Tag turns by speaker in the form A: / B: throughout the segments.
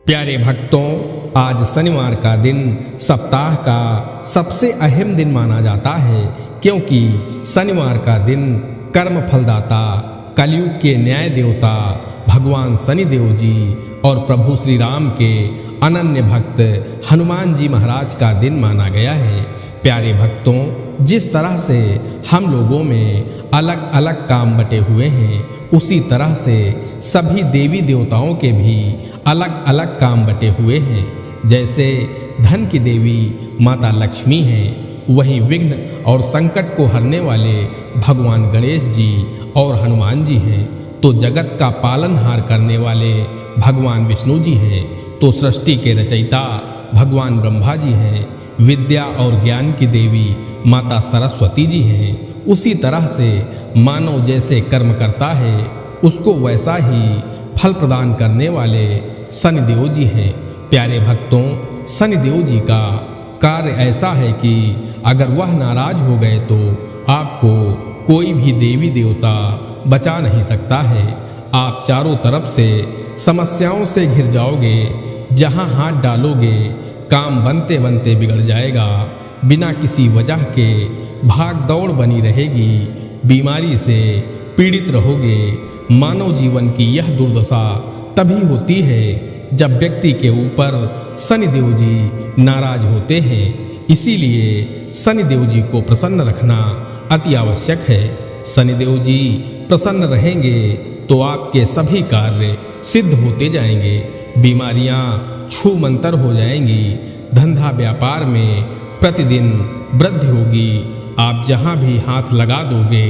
A: प्यारे भक्तों, आज शनिवार का दिन सप्ताह का सबसे अहम दिन माना जाता है, क्योंकि शनिवार का दिन कर्म फलदाता, कलयुग के न्याय देवता भगवान शनिदेव जी और प्रभु श्री राम के अनन्य भक्त हनुमान जी महाराज का दिन माना गया है। प्यारे भक्तों, जिस तरह से हम लोगों में अलग अलग काम बटे हुए हैं, उसी तरह से सभी देवी देवताओं के भी अलग अलग काम बटे हुए हैं। जैसे धन की देवी माता लक्ष्मी हैं, वहीं विघ्न और संकट को हरने वाले भगवान गणेश जी और हनुमान जी हैं। तो जगत का पालनहार करने वाले भगवान विष्णु जी हैं। तो सृष्टि के रचयिता भगवान ब्रह्मा जी हैं। विद्या और ज्ञान की देवी माता सरस्वती जी हैं। उसी तरह से मानव जैसे कर्म करता है, उसको वैसा ही फल प्रदान करने वाले शनिदेव जी हैं। प्यारे भक्तों, शनिदेव जी का कार्य ऐसा है कि अगर वह नाराज हो गए तो आपको कोई भी देवी देवता बचा नहीं सकता है। आप चारों तरफ से समस्याओं से घिर जाओगे। जहां हाथ डालोगे काम बनते बनते बिगड़ जाएगा। बिना किसी वजह के भाग दौड़ बनी रहेगी। बीमारी से पीड़ित रहोगे। मानव जीवन की यह दुर्दशा तभी होती है जब व्यक्ति के ऊपर शनिदेव जी नाराज होते हैं। इसीलिए शनिदेव जी को प्रसन्न रखना अति आवश्यक है। शनिदेव जी प्रसन्न रहेंगे तो आपके सभी कार्य सिद्ध होते जाएंगे। बीमारियां छूमंतर हो जाएंगी। धंधा व्यापार में प्रतिदिन वृद्धि होगी। आप जहां भी हाथ लगा दोगे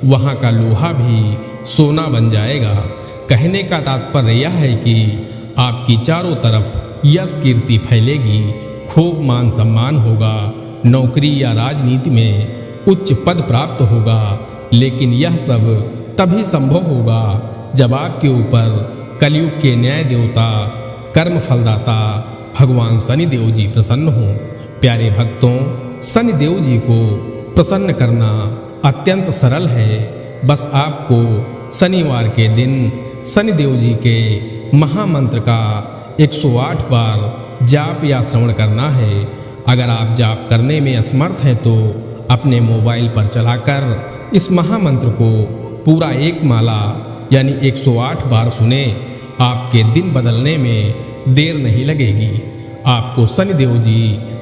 A: वहां का लोहा भी सोना बन जाएगा। कहने का तात्पर्य यह है कि आपकी चारों तरफ यश कीर्ति फैलेगी। खूब मान सम्मान होगा। नौकरी या राजनीति में उच्च पद प्राप्त होगा। लेकिन यह सब तभी संभव होगा जब आपके ऊपर कलयुग के न्याय देवता, कर्म फलदाता भगवान शनिदेव जी प्रसन्न हों। प्यारे भक्तों, शनिदेव जी को प्रसन्न करना अत्यंत सरल है। बस आपको शनिवार के दिन शनिदेव जी के महामंत्र का 108 बार जाप या श्रवण करना है। अगर आप जाप करने में असमर्थ हैं तो अपने मोबाइल पर चलाकर इस महामंत्र को पूरा एक माला यानी 108 बार सुने। आपके दिन बदलने में देर नहीं लगेगी। आपको शनिदेव जी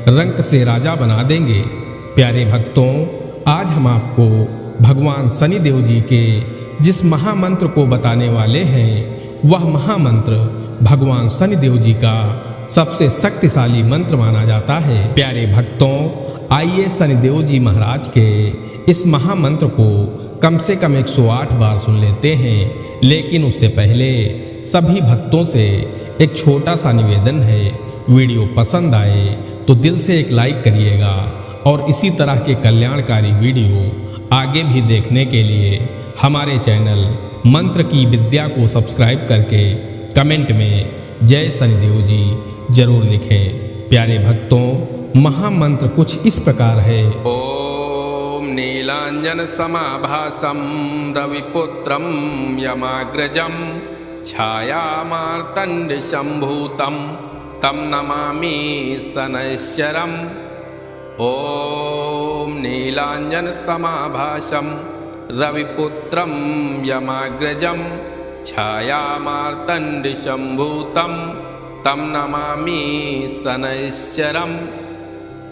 A: रंक से राजा बना देंगे। प्यारे भक्तों, आज हम आपको भगवान शनिदेव जी के जिस महामंत्र को बताने वाले हैं, वह महामंत्र भगवान शनिदेव जी का सबसे शक्तिशाली मंत्र माना जाता है। प्यारे भक्तों, आइए शनिदेव जी महाराज के इस महामंत्र को कम से कम 108 बार सुन लेते हैं। लेकिन उससे पहले सभी भक्तों से एक छोटा सा निवेदन है। वीडियो पसंद आए तो दिल से एक लाइक करिएगा और इसी तरह के कल्याणकारी वीडियो आगे भी देखने के लिए हमारे चैनल मंत्र की विद्या को सब्सक्राइब करके कमेंट में जय शनिदेव जी जरूर लिखें। प्यारे भक्तों, महामंत्र कुछ इस प्रकार है।
B: ओम नीलांजन समाभासम रविपुत्रम यमाग्रजम छायामार्तंड शंभूतम तम नमामि शनैश्चरम। ओम नीलांजन समाभासम रविपुत्रम यमाग्रजम छायामार्तंड शंभूतम तम नमामि शनैश्चरम।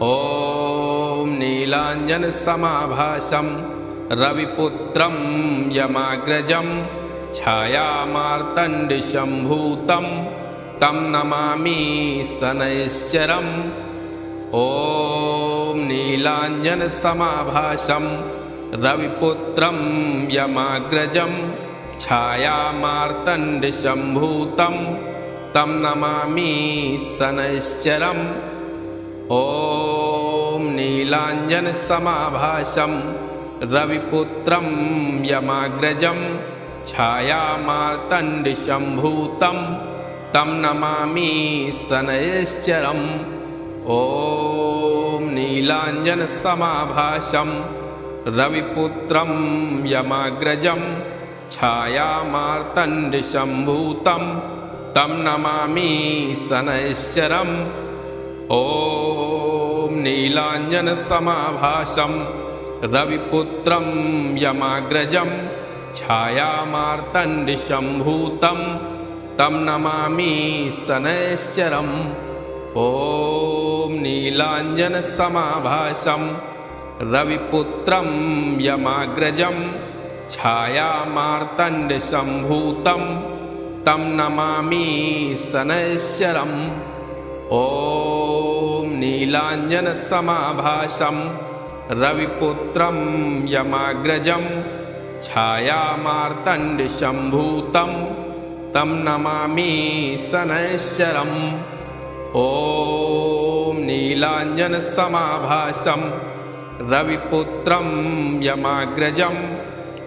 B: ओम नीलांजन समाभासम रविपुत्रम यमाग्रजम छायामार्तंड शंभूतम तम नमामि शनैश्चरम। ओम नीलांजन समाभासम रविपुत्रम यमाग्रजम छायामार्तंड शंभूतम तम नमामि शनैश्चरम। ओम नीलांजन समाभासम रविपुत्रम यमाग्रजम छायामार्तंड शंभूतम तम नमामि शनैश्चरम। ओम नीलांजन समाभासम रविपुत्रम यमाग्रजम छायामार्तंड शंभूतम तं नमामि शनैश्चरम् ॐ नीलाञ्जनसमाभासं रविपुत्रं यमाग्रजं छायामार्तण्डशम्भूतं तं नमामि शनैश्चरम् ॐ नीलाञ्जनसमाभासं रविपुत्रं यमाग्रजं छायामार्तण्डशम्भूतं तं नमामि शनैश्चरम् ॐ नीलाञ्जनसमाभासं रविपुत्रं यमाग्रजं छायामार्तण्डशम्भूतं तं नमामि शनैश्चरम् ॐ नीलाञ्जनसमाभासं रविपुत्रं यमाग्रजं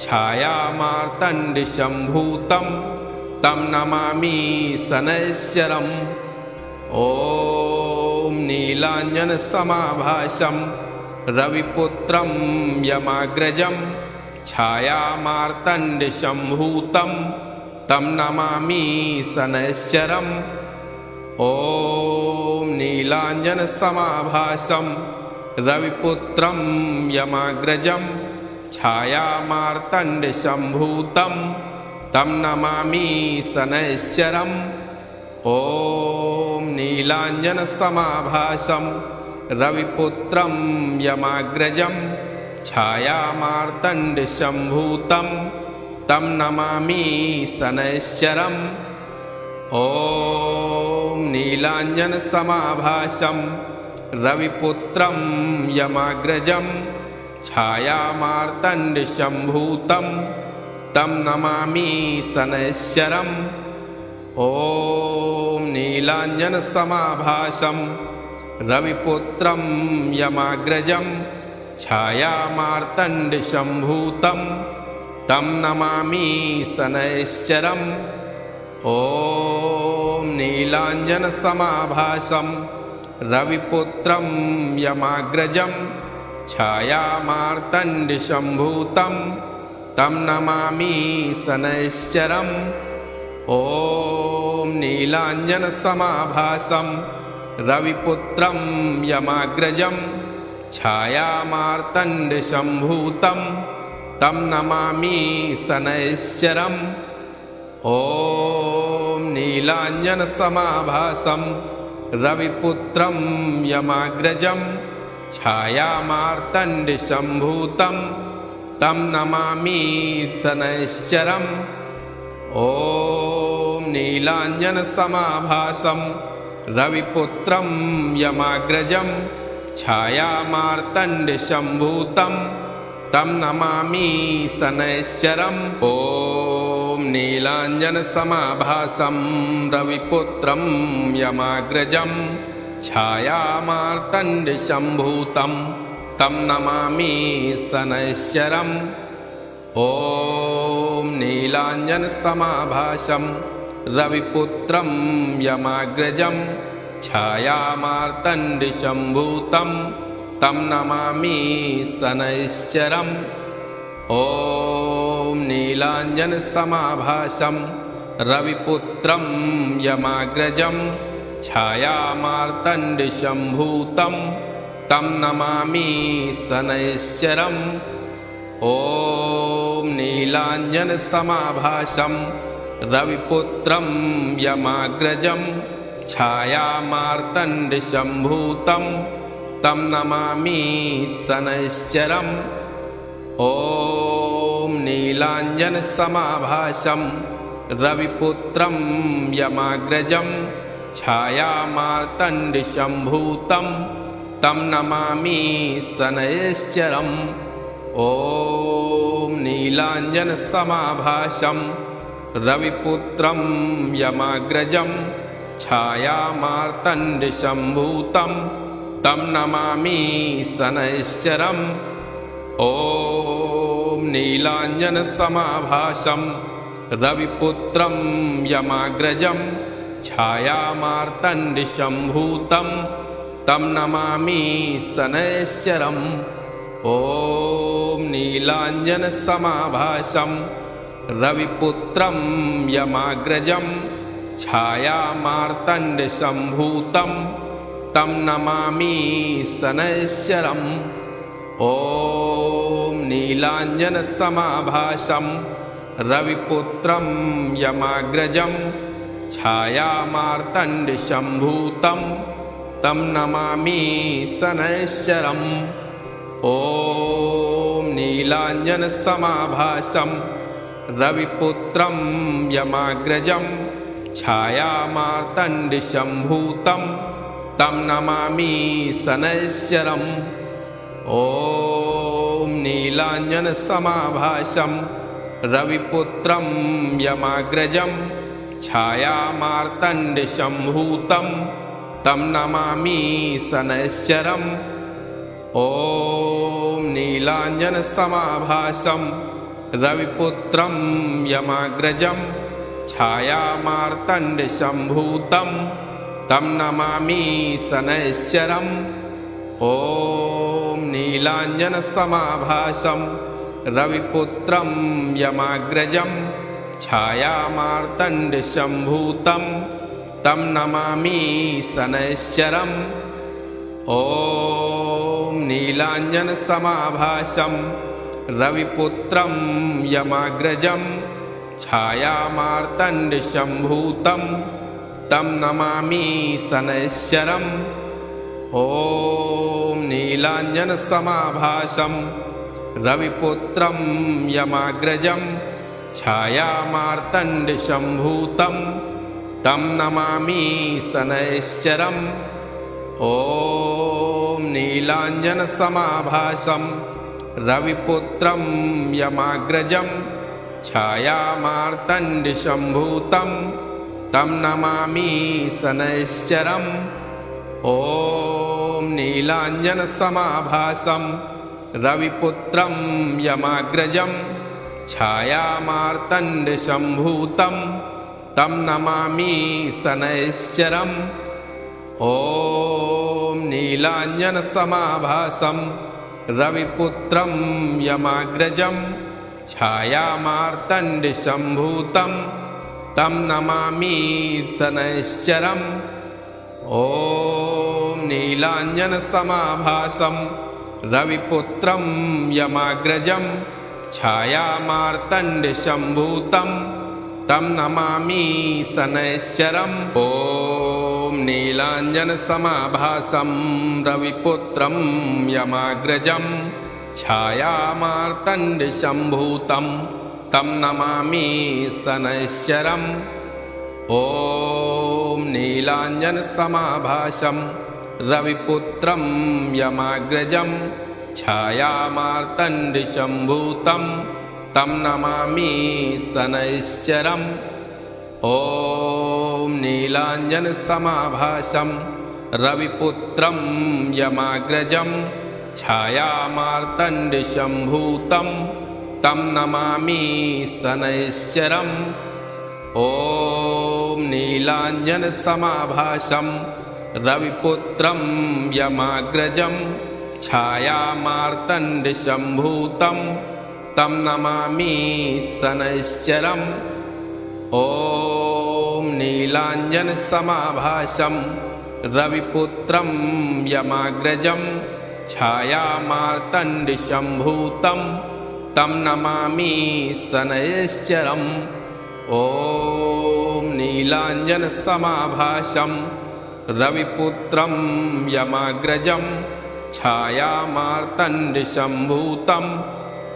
B: छायामार्तण्डशम्भूतं तं नमामि शनैश्चरम् ॐ नीलाञ्जनसमाभासं रविपुत्रं यमाग्रजं छायामार्तण्डशम्भूतं तं नमामि शनैश्चरम् ॐ नीलाञ्जनसमाभासं रविपुत्रं यमाग्रजं छायामार्तण्डशम्भूतं तं नमामि शनैश्चरम् ॐ नीलाञ्जनसमाभासं रविपुत्रं यमाग्रजं छायामार्तण्डशम्भूतं तं नमामि शनैश्चरम् ॐ नीलाञ्जनसमाभासं रविपुत्रं यमाग्रजं छायामार्तण्डशम्भूतं तं नमामि शनैश्चरम् ॐ नीलाञ्जनसमाभासं रविपुत्रं यमाग्रजं छायामार्तण्डशम्भूतं तं नमामि शनैश्चरम् ॐ नीलाञ्जनसमाभासं रविपुत्रं यमाग्रजं छायामार्तण्डशम्भूतं तं नमामि शनैश्चरम् ॐ नीलाञ्जनसमाभासं रविपुत्रं यमाग्रजं छायामार्तण्डशम्भूतं तं नमामि शनैश्चरम् ॐ नीलाञ्जनसमाभासं रविपुत्रं यमाग्रजं छायामार्तण्डशम्भूतं तं नमामि शनैश्चरम् ॐ नीलाञ्जनसमाभासं रविपुत्रं यमाग्रजं छायामार्तण्डशम्भूतं तं नमामि शनैश्चरम् ॐ नीलाञ्जनसमाभासं रविपुत्रं यमाग्रजं छायामार्तण्डशम्भूतं तं नमामि शनैश्चरम् ॐ नीलाञ्जनसमाभासं रविपुत्रं यमाग्रजं छायामार्तण्डशम्भूतं तं नमामि शनैश्चरम् ॐ नीलाञ्जनसमाभासं रविपुत्रं यमाग्रजं छायामार्तण्डशम्भूतं तं नमामि शनैश्चरम् ॐ नीलाञ्जनसमाभासं रविपुत्रं यमाग्रजं छायामार्तण्डशम्भूतं तं नमामि शनैश्चरम् ॐ नीलाञ्जनसमाभासं रविपुत्रं यमाग्रजं छायामार्तण्डशम्भूतं तं नमामि शनैश्चरम् ॐ नीलाञ्जनसमाभासं रविपुत्रं यमाग्रजं छायामार्तण्डशम्भूतं तं नमामि शनैश्चरम् ॐ नीलाञ्जनसमाभासं रविपुत्रं यमाग्रजं छायामार्तण्डशम्भूतं तं नमामि शनैश्चरम् ॐ नीलाञ्जनसमाभासं रविपुत्रं यमाग्रजं छायामार्तण्डसम्भूतं तं नमामि शनैश्चरम्। ॐ नीलाञ्जनसमाभासं रविपुत्रं यमाग्रजं छायामार्तण्डसम्भूतं तं नमामि शनैश्चरम्। ॐ नीलाञ्जनसमाभासं रविपुत्रं यमाग्रजं छायामार्तण्डसम्भूतं तं नमामि शनैश्चरम्। ॐ नीलाञ्जनसमाभासं रविपुत्रं यमाग्रजं छायामार्तण्डसम्भूतं तं नमामि शनैश्चरम्। ॐ नीलाञ्जनसमाभासं रविपुत्रं यमाग्रजं छायामार्तण्डसम्भूतं तं नमामि शनैश्चरम्। ॐ नीलाञ्जनसमाभासं रविपुत्रं यमाग्रजं छायामार्तण्डसम्भूतं तं नमामि शनैश्चरम्। ॐ नीलाञ्जनसमाभासं रविपुत्रं यमाग्रजं छायामार्तण्डसम्भूतं तं नमामि शनैश्चरम्। ॐ नीलाञ्जनसमाभासं रविपुत्रं यमाग्रजं छायामार्तण्डसम्भूतं तं नमामि शनैश्चरम्। ॐ नीलाञ्जनसमाभासं रविपुत्रं यमाग्रजं छायामार्तण्डसम्भूतं तं नमामि शनैश्चरम्। ॐ नीलाञ्जनसमाभासं रविपुत्रं यमाग्रजं छायामार्तण्डसम्भूतं तं नमामि शनैश्चरम्। ॐ नीलाञ्जनसमाभासं रविपुत्रं यमाग्रजं छायामार्तण्डसम्भूतं तं नमामि शनैश्चरम्। ॐ नीलाञ्जनसमाभासं रविपुत्रं यमाग्रजं छायामार्तण्डसम्भूतं तं नमामि शनैश्चरम्। ॐ नीलाञ्जनसमाभासं रविपुत्रं यमाग्रजं छायामार्तण्डसम्भूतं तं नमामि शनैश्चरम्। ॐ नीलाञ्जनसमाभासं रविपुत्रं यमाग्रजं छायामार्तण्डसम्भूतं तं नमामि शनैश्चरम्। ॐ नीलाञ्जनसमाभासं रविपुत्रं यमाग्रजं छायामार्तण्डसम्भूतं तं नमामि शनैश्चरम्। ॐ नीलाञ्जनसमाभासं रविपुत्रं यमाग्रजं छायामार्तण्डसम्भूतं तं नमामि शनैश्चरम्। ॐ नीलाञ्जनसमाभासं रविपुत्रं यमाग्रजं छायामार्तण्डसम्भूतं तं नमामि शनैश्चरम्। ॐ नीलाञ्जनसमाभासं रविपुत्रं यमाग्रजं छायामार्तण्डसम्भूतं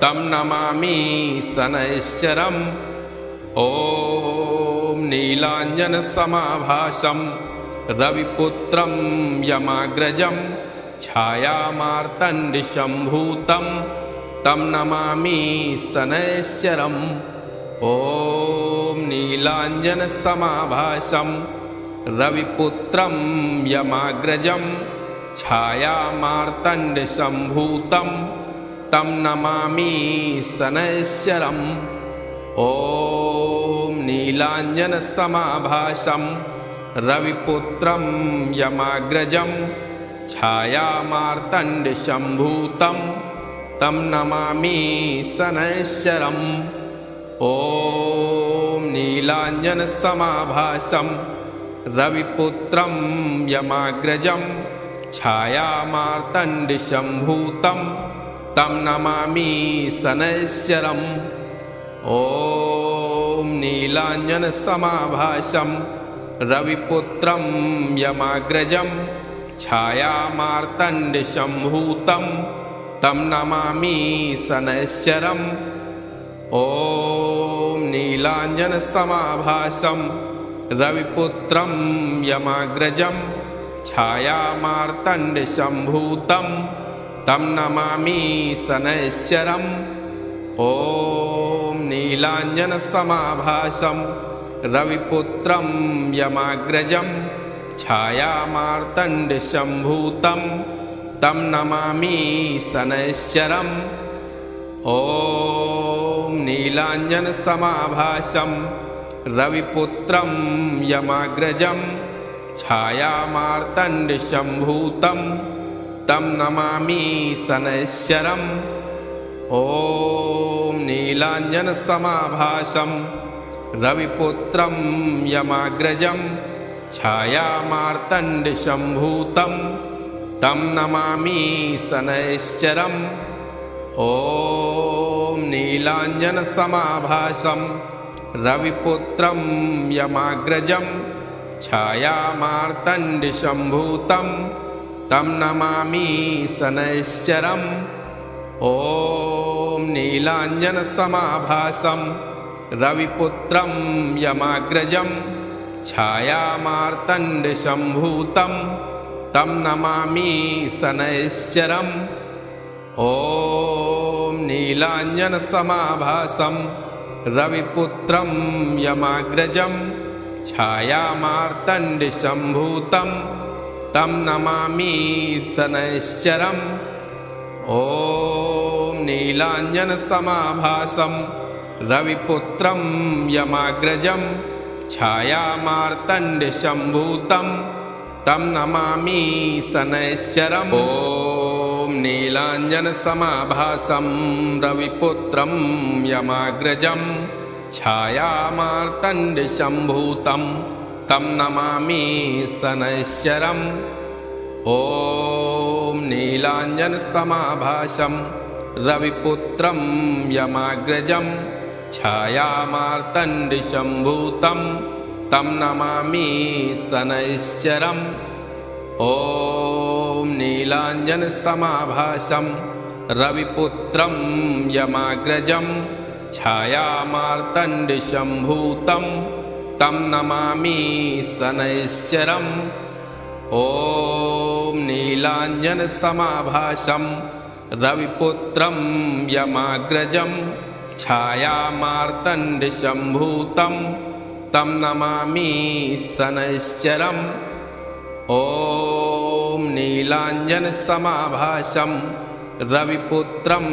B: तं नमामि शनैश्चरम्। ॐ नीलाञ्जनसमाभासं रविपुत्रं यमाग्रजं छायामार्तण्डसम्भूतं तं नमामि शनैश्चरम्। ॐ नीलाञ्जनसमाभासं रविपुत्रं यमाग्रजं छायामार्तण्डसम्भूतं तं नमामि शनैश्चरम्। ॐ नीलाञ्जनसमाभासं रविपुत्रं यमाग्रजं छायामार्तण्डसम्भूतं तं नमामि शनैश्चरम्। ॐ नीलाञ्जनसमाभासं रविपुत्रं यमाग्रजं छायामार्तण्डशम्भूतं तं नमामि शनैश्चरम्। ॐ नीलाञ्जनसमाभासं रविपुत्रं यमाग्रजं छायामार्तण्डशम्भूतं तं नमामि शनैश्चरम्। ॐ नीलाञ्जनसमाभासं रविपुत्रं यमाग्रजं छायामार्तण्डशम्भूतं तं नमामि शनैश्चरम्। ॐ नीलाञ्जनसमाभासं रविपुत्रं यमाग्रजं छायामार्तण्डशम्भूतं तं नमामि शनैश्चरम्। ॐ नीलाञ्जनसमाभासं रविपुत्रं यमाग्रजं छायामार्तण्डशम्भूतं तं नमामि शनैश्चरम्। ॐ नीलाञ्जनसमाभासं रविपुत्रं यमाग्रजं छायामार्तण्डशम्भूतं तं नमामि शनैश्चरम्। ॐ नीलाञ्जनसमाभासं रविपुत्रं यमाग्रजं छायामार्तण्डशम्भूतं तं नमामि शनैश्चरम्। ॐ नीलाञ्जनसमाभासं रविपुत्रं यमाग्रजं छायामार्तण्डशम्भूतं तं नमामि शनैश्चरम्। ॐ नीलाञ्जनसमाभासं रविपुत्रं यमाग्रजं छायामार्तण्डशम्भूतं तं नमामि शनैश्चरम्। ॐ नीलाञ्जनसमाभासं रविपुत्रं यमाग्रजं छायामार्तण्डशम्भूतं तं नमामि शनैश्चरम्। ॐ नीलाञ्जनसमाभासं रविपुत्रं यमाग्रजं छायामार्तण्डशम्भूतं तं नमामि शनैश्चरम्। ॐ नीलाञ्जनसमाभासं रविपुत्रं यमाग्रजं छायामार्तण्डशम्भूतं तं नमामि शनैश्चरम्। ॐ नीलाञ्जनसमाभासं रविपुत्रं यमाग्रजं छायामार्तण्डशम्भूतं तं नमामि शनैश्चरम्। ॐ नीलाञ्जनसमाभासं रविपुत्रं यमाग्रजं छायामार्तण्डशम्भूतं तं नमामि शनैश्चरम्। ॐ नीलाञ्जनसमाभासं रविपुत्रं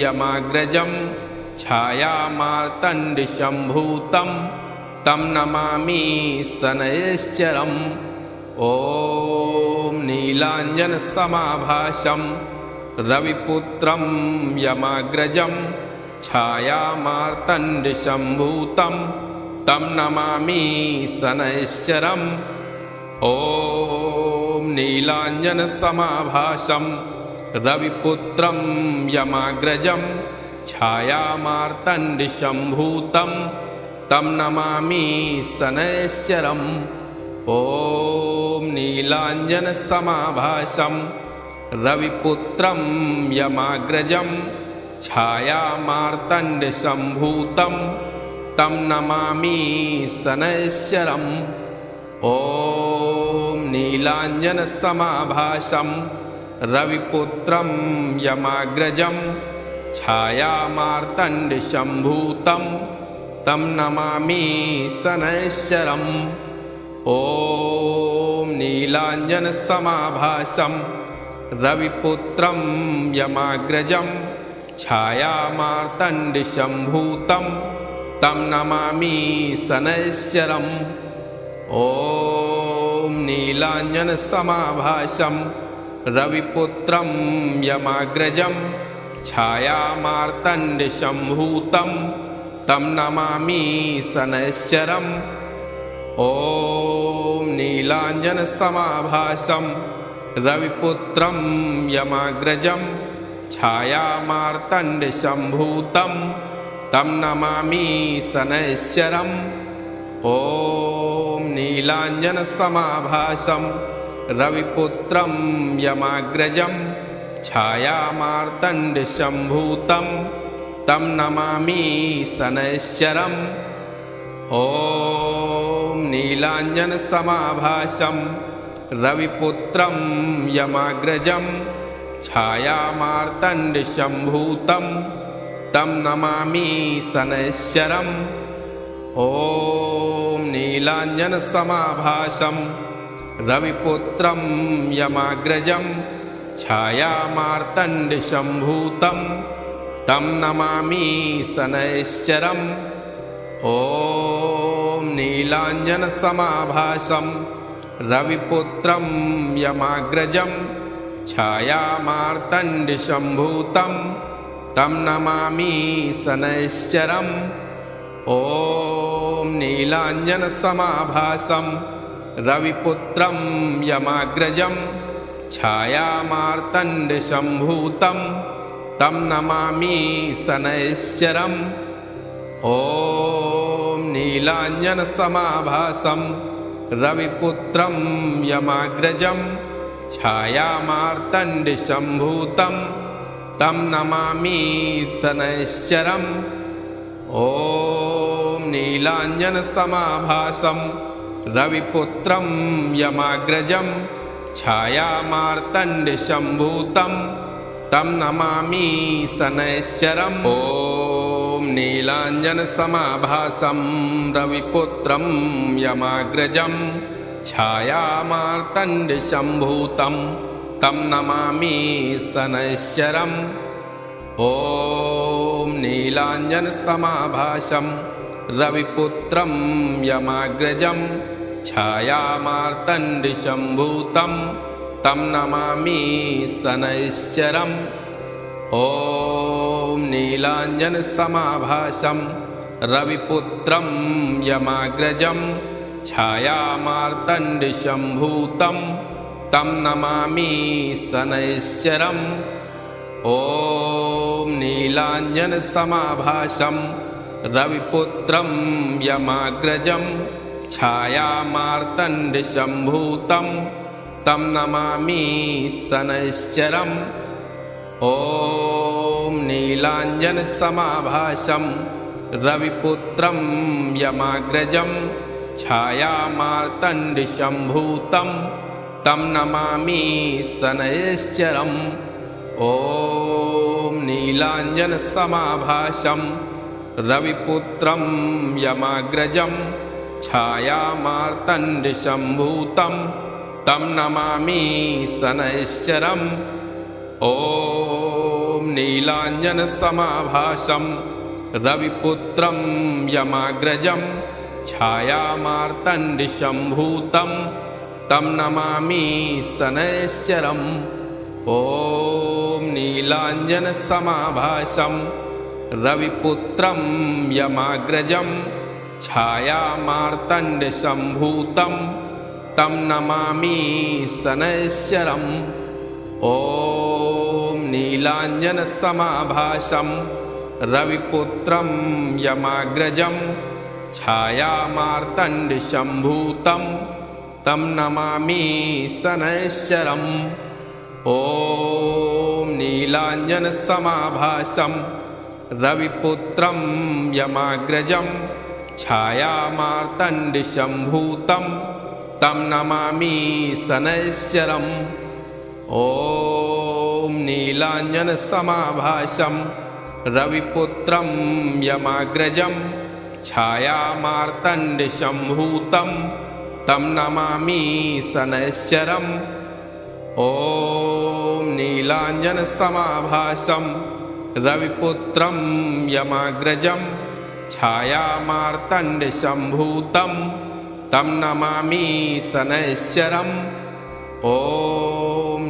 B: यमाग्रजं छायामार्तण्डशम्भूतं तं नमामि शनैश्चरम्। ॐ नीलाञ्जनसमाभासं रविपुत्रं यमाग्रजं छायामार्तण्डशम्भूतं तं नमामि शनैश्चरम्। ॐ नीलाञ्जनसमाभासं रविपुत्रं यमाग्रजं छायामार्तण्डशम्भूतं तं नमामि शनैश्चरम्। ॐ नीलाञ्जनसमाभासं रविपुत्रं यमाग्रजं छायामार्तण्डशम्भूतं तं नमामि शनैश्चरम्। ॐ नीलाञ्जनसमाभासं रविपुत्रं यमाग्रजं छायामार्तण्डशम्भूतं तं नमामि शनैश्चरम्। ॐ नीलाञ्जनसमाभासं रविपुत्रं यमाग्रजं छायामार्तण्डशम्भूतं तं नमामि शनैश्चरम्। ॐ नीलाञ्जनसमाभासं रविपुत्रं यमाग्रजं छायामार्तण्डशम्भूतं तं नमामि शनैश्चरम् ॐ नीलाञ्जनसमाभासं रविपुत्रं यमाग्रजं छायामार्तण्डसम्भूतं तं नमामि शनैश्चरम् ॐ नीलाञ्जनसमाभासं रविपुत्रं यमाग्रजं छायामार्तण्डसम्भूतं तं नमामि शनैश्चरम् ॐ नीलाञ्जनसमाभासं रविपुत्रं यमाग्रजं छायामार्तण्डसम्भूतं तं नमामि शनैश्चरम् ॐ नीलाञ्जनसमाभासं रविपुत्रं यमाग्रजं छायामार्तण्डसम्भूतं तं नमामि शनैश्चरम् ॐ नीलाञ्जनसमाभासं रविपुत्रं यमाग्रजं छायामार्तण्डसम्भूतं तं नमामि शनैश्चरम् ॐ नीलाञ्जनसमाभासं रविपुत्रं यमाग्रजं छायामार्तण्डसम्भूतं तं नमामि शनैश्चरम् ॐ नीलाञ्जनसमाभासं रविपुत्रं यमाग्रजं छायामार्तण्डसम्भूतं तं नमामि शनैश्चरम् ॐ नीलाञ्जनसमाभासं रविपुत्रं यमाग्रजं छायामार्तण्डसम्भूतं तं नमामि शनैश्चरम् ॐ नीलाञ्जनसमाभासं रविपुत्रं यमाग्रजं छायामार्तण्डसम्भूतं तं नमामि शनैश्चरम् ॐ नीलाञ्जनसमाभासं रविपुत्रं यमाग्रजं छायामार्तण्डसम्भूतं तं नमामि शनैश्चरम् ॐ नीलाञ्जनसमाभासं रविपुत्रं यमाग्रजं छायामार्तण्डसम्भूतं तं नमामि शनैश्चरम् ॐ नीलाञ्जनसमाभासं रविपुत्रं यमाग्रजं छायामार्तण्डसम्भूतं तं नमामि शनैश्चरम् ॐ नीलाञ्जनसमाभासं रविपुत्रं यमाग्रजं छायामार्तण्डसम्भूतं तं नमामि शनैश्चरम् ॐ नीलाञ्जनसमाभासं रविपुत्रं यमाग्रजं छायामार्तण्डसम्भूतं तं नमामि शनैश्चरम् ॐ नीलाञ्जनसमाभासं रविपुत्रं यमाग्रजं छायामार्तण्डसम्भूतं तं नमामि शनैश्चरम् ॐ नीलाञ्जनसमाभासं रविपुत्रं यमाग्रजं छायामार्तण्डसम्भूतं तं नमामि शनैश्चरम् ॐ नीलाञ्जनसमाभासं रविपुत्रं यमाग्रजं छायामार्तण्डसम्भूतं तं नमामि शनैश्चरम् ॐ नीलाञ्जनसमाभासं रविपुत्रं यमाग्रजं छायामार्तण्डसम्भूतं तं नमामि शनैश्चरम् ॐ नीलाञ्जनसमाभासं रविपुत्रं यमाग्रजं छायामार्तण्डसम्भूतं तं नमामि शनैश्चरम् ॐ नीलाञ्जनसमाभासं रविपुत्रं यमाग्रजं छायामार्तण्डसम्भूतं तं नमामि शनैश्चरम् ॐ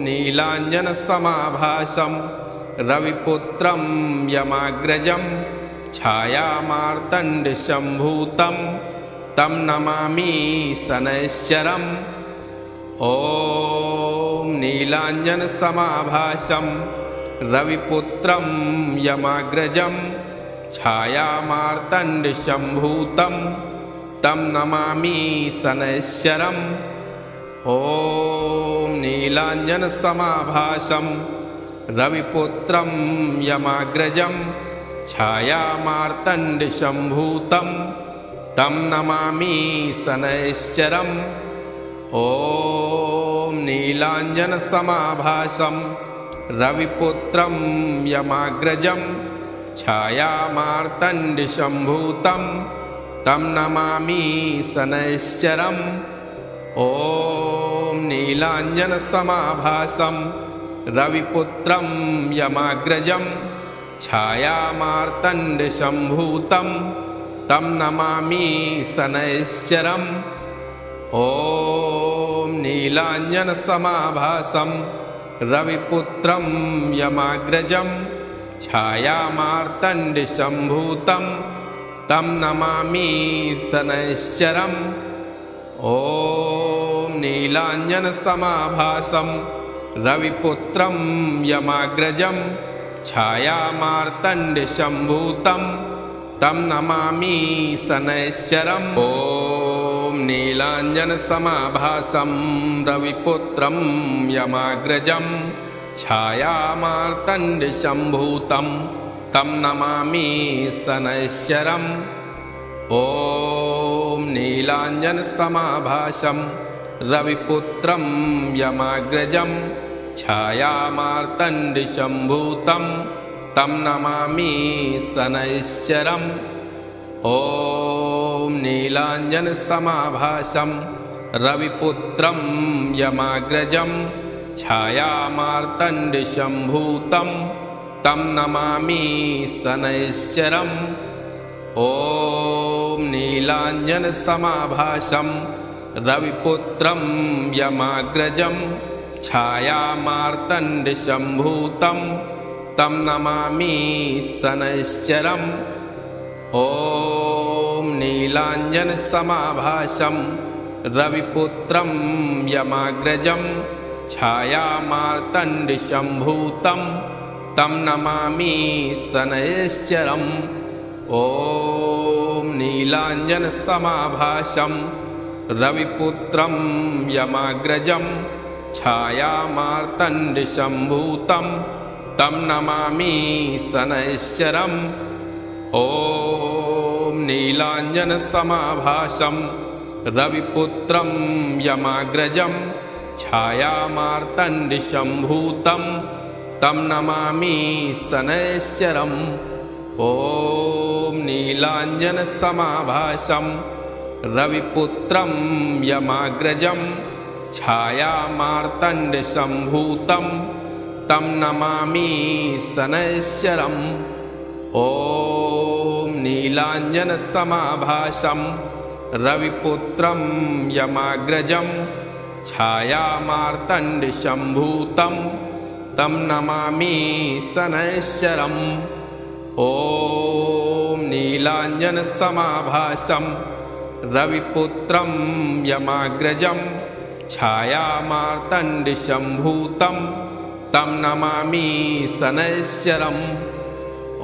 B: नीलाञ्जनसमाभासं रविपुत्रं यमाग्रजं छायामार्तण्डसम्भूतं तं नमामि शनैश्चरम्। ॐ नीलाञ्जनसमाभासं रविपुत्रं यमाग्रजं छायामार्तण्डसम्भूतं तं नमामि शनैश्चरम्। ॐ नीलाञ्जनसमाभासं रविपुत्रं यमाग्रजं छायामार्तण्डसम्भूतं तं नमामि शनैश्चरम्। ॐ नीलाञ्जनसमाभासं रविपुत्रं यमाग्रजं छायामार्तण्डसम्भूतं तं नमामि शनैश्चरम्। ॐ नीलाञ्जनसमाभासं रविपुत्रं यमाग्रजं छायामार्तण्डसम्भूतं तं नमामि शनैश्चरम्। ॐ नीलाञ्जनसमाभासं रविपुत्रं यमाग्रजं छायामार्तण्डसम्भूतं तं नमामि शनैश्चरम्। ॐ नीलाञ्जनसमाभासं रविपुत्रं यमाग्रजं छायामार्तण्डसम्भूतं तं नमामि शनैश्चरम्। ॐ नीलाञ्जनसमाभासं रविपुत्रं यमाग्रजं छायामार्तण्डसम्भूतं तं नमामि शनैश्चरम्। ॐ नीलाञ्जनसमाभासं रविपुत्रं यमाग्रजं छायामार्तण्डसम्भूतं तं नमामि शनैश्चरम्। ॐ नीलाञ्जनसमाभासं रविपुत्रं यमाग्रजं छायामार्तण्डसम्भूतं तं नमामि शनैश्चरम्। ॐ नीलाञ्जनसमाभासं रविपुत्रं यमाग्रजं छायामार्तण्डसम्भूतं तं नमामि शनैश्चरम्। ॐ नीलाञ्जनसमाभासं रविपुत्रं यमाग्रजं छायामार्तण्डसम्भूतं तं नमामि शनैश्चरम्। ॐ नीलाञ्जनसमाभासं रविपुत्रं यमाग्रजं छायामार्तण्डसम्भूतं तं नमामि शनैश्चरम्। ॐ नीलाञ्जनसमाभासं रविपुत्रं यमाग्रजं छायामार्तण्डसम्भूतं तं नमामि शनैश्चरम्। ॐ नीलाञ्जनसमाभासं रविपुत्रं यमाग्रजं छायामार्तण्डसम्भूतं तं नमामि शनैश्चरम्। ॐ नीलाञ्जनसमाभासं रविपुत्रं यमाग्रजं छायामार्तण्डसम्भूतं तं नमामि शनैश्चरम्। ॐ नीलाञ्जनसमाभासं रविपुत्रं यमाग्रजं छायामार्तण्डसम्भूतं तं नमामि शनैश्चरम्।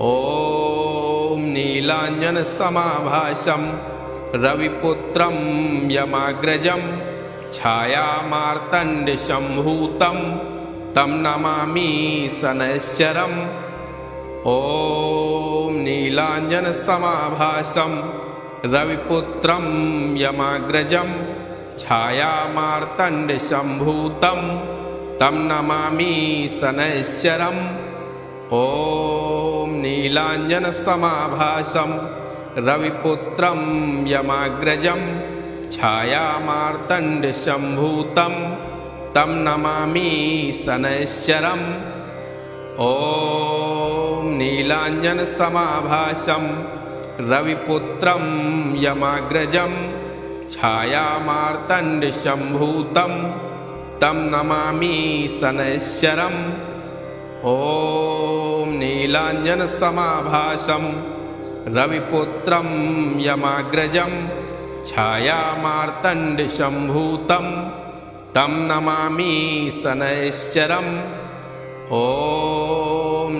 B: ॐ नीलाञ्जनसमाभासं रविपुत्रं यमाग्रजं छायामार्तण्डसम्भूतं तं नमामि शनैश्चरम्। ॐ नीलाञ्जनसमाभासं रविपुत्रं यमाग्रजं छायामार्तण्डसम्भूतं तं नमामि शनैश्चरम्। ॐ नीलाञ्जनसमाभासं रविपुत्रं यमाग्रजं छायामार्तण्डसम्भूतं तं नमामि शनैश्चरम्। ॐ नीलाञ्जनसमाभासं रविपुत्रं यमाग्रजं छायामार्तण्डसम्भूतं तं नमामि शनैश्चरम्। ॐ नीलाञ्जनसमाभासं रविपुत्रं यमाग्रजं छायामार्तण्डशम्भूतं तं नमामि शनैश्चरम् ॐ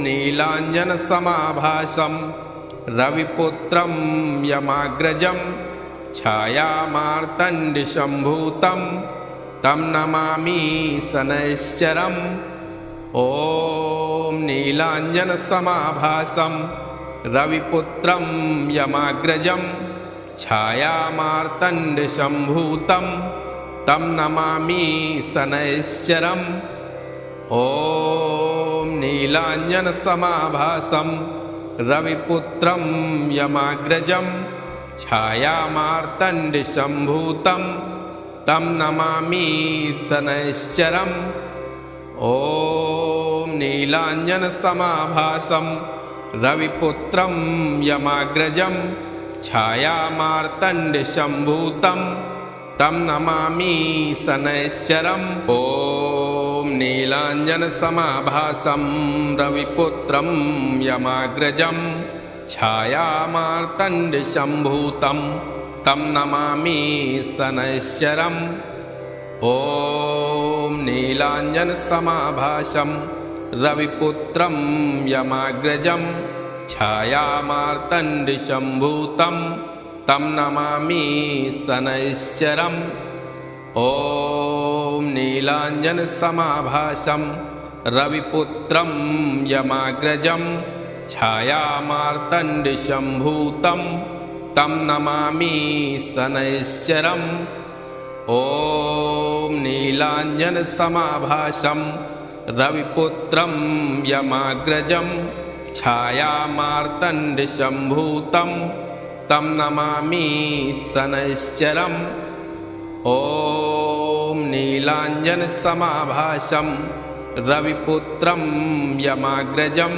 B: नीलाञ्जनसमाभासं रविपुत्रं यमाग्रजं छायामार्तण्डशम्भूतं तं नमामि शनैश्चरम् ॐ नीलाञ्जनसमाभासं रविपुत्रं यमाग्रजं छायामार्तण्डशम्भूतं तं नमामि शनैश्चरम् ॐ नीलाञ्जनसमाभासं रविपुत्रं यमाग्रजं छायामार्तण्डशम्भूतं तं नमामि शनैश्चरम् ॐ नीलाञ्जनसमाभासं रविपुत्रं यमाग्रजं छायामार्तण्डशम्भूतं तं नमामि शनैश्चरम् ॐ नीलाञ्जनसमाभासं रविपुत्रं यमाग्रजं छायामार्तण्डशम्भूतं तं नमामि शनैश्चरम् ॐ नीलाञ्जनसमाभासं रविपुत्रं यमाग्रजं छायामार्तण्डशम्भूतं तं नमामि शनैश्चरम् ॐ नीलाञ्जनसमाभासं रविपुत्रं यमाग्रजं छायामार्तण्डशम्भूतं तं नमामि शनैश्चरम् ॐ नीलाञ्जनसमाभासं रविपुत्रं यमाग्रजं छायामार्तण्डशम्भूतं तं नमामि शनैश्चरम् ॐ नीलाञ्जनसमाभासं रविपुत्रं यमाग्रजं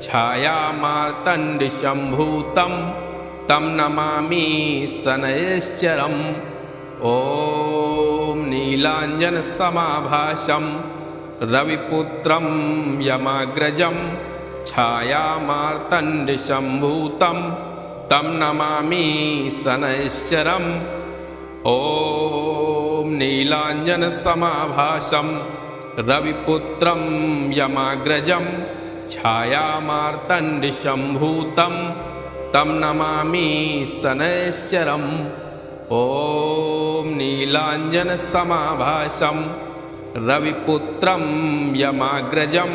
B: छायामार्तण्डशम्भूतं तं नमामि शनैश्चरम् ॐ नीलाञ्जनसमाभासं रविपुत्रं यमाग्रजं छायामार्तण्डशम्भूतं तं नमामि शनैश्चरम् ॐ नीलाञ्जनसमाभासं रविपुत्रं यमाग्रजं छायामार्तण्डशम्भूतं तं नमामि शनैश्चरम् ॐ नीलाञ्जनसमाभासं रविपुत्रं यमाग्रजं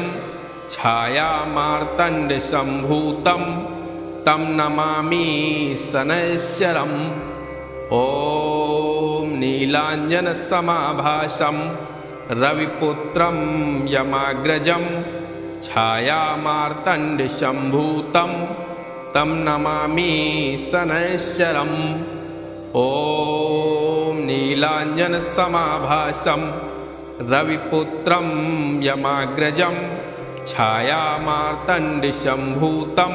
B: छायामार्तण्डशम्भूतं तं नमामि शनैश्चरम् ॐ नीलाञ्जनसमाभासं रविपुत्रं यमाग्रजं छायामार्तण्डशम्भूतं तं नमामि शनैश्चरम् ॐ नीलाञ्जनसमाभासं रविपुत्रं यमाग्रजं छायामार्तण्डशम्भूतं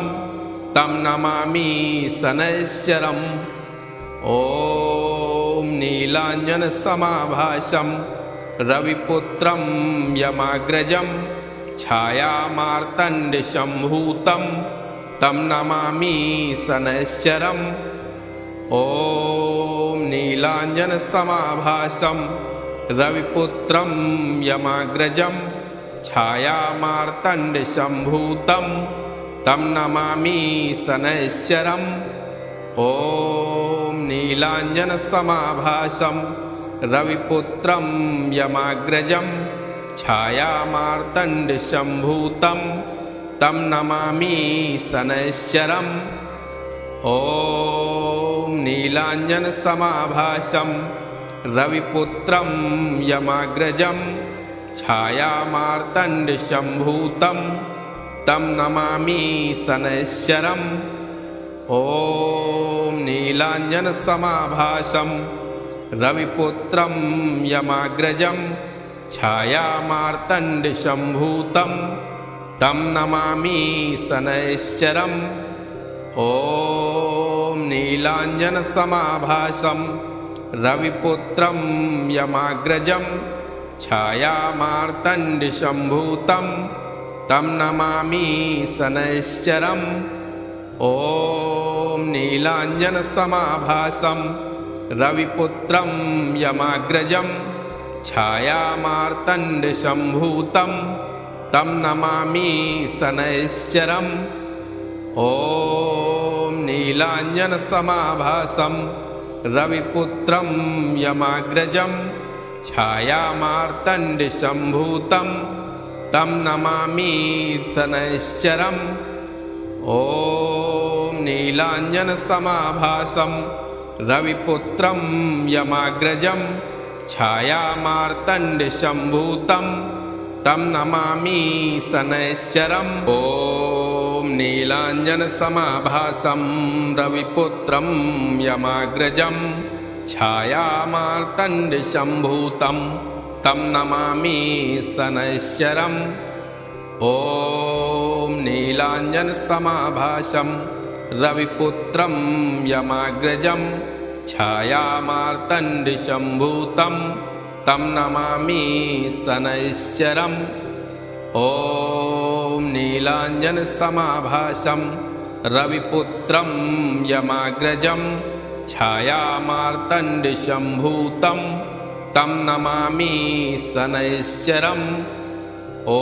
B: तं नमामि शनैश्चरम् ॐ नीलाञ्जनसमाभासं रविपुत्रं यमाग्रजं छायामार्तण्डशम्भूतं तं नमामि शनैश्चरम् ॐ नीलाञ्जनसमाभासं रविपुत्रं यमाग्रजं छायामार्तण्डशम्भूतं तं नमामि शनैश्चरम् ॐ नीलाञ्जनसमाभासं रविपुत्रं यमाग्रजं छायामार्तण्डशम्भूतं तं नमामि शनैश्चरम् ॐ नीलाञ्जनसमाभासं रविपुत्रं यमाग्रजं छायामार्तण्डशम्भूतं तं नमामि शनैश्चरम् ॐ नीलाञ्जनसमाभासं रविपुत्रं यमाग्रजं छायामार्तण्डशम्भूतं तं नमामि शनैश्चरम् ॐ नीलाञ्जनसमाभासं रविपुत्रं यमाग्रजं छायामार्तण्डशम्भूतं तं नमामि शनैश्चरम् ॐ नीलाञ्जनसमाभासं रविपुत्रं यमाग्रजं छायामार्तण्डसम्भूतं तं नमामि शनैश्चरम् ॐ नीलाञ्जनसमाभासं रविपुत्रं यमाग्रजं छायामार्तण्डसम्भूतं तं नमामि शनैश्चरम् ॐ नीलाञ्जनसमाभासं रविपुत्रं यमाग्रजं छायामार्तण्डसम्भूतं तं नमामि शनैश्चरम् ॐ नीलाञ्जनसमाभासं रविपुत्रं यमाग्रजं छायामार्तण्डसम्भूतं तं नमामि शनैश्चरम् ॐ नीलाञ्जनसमाभासं रविपुत्रं यमाग्रजं छायामार्तण्डसम्भूतं तं नमामि शनैश्चरम् ॐ नीलाञ्जनसमाभासं रविपुत्रं यमाग्रजं छायामार्तण्डसम्भूतं तं नमामि शनैश्चरम् ॐ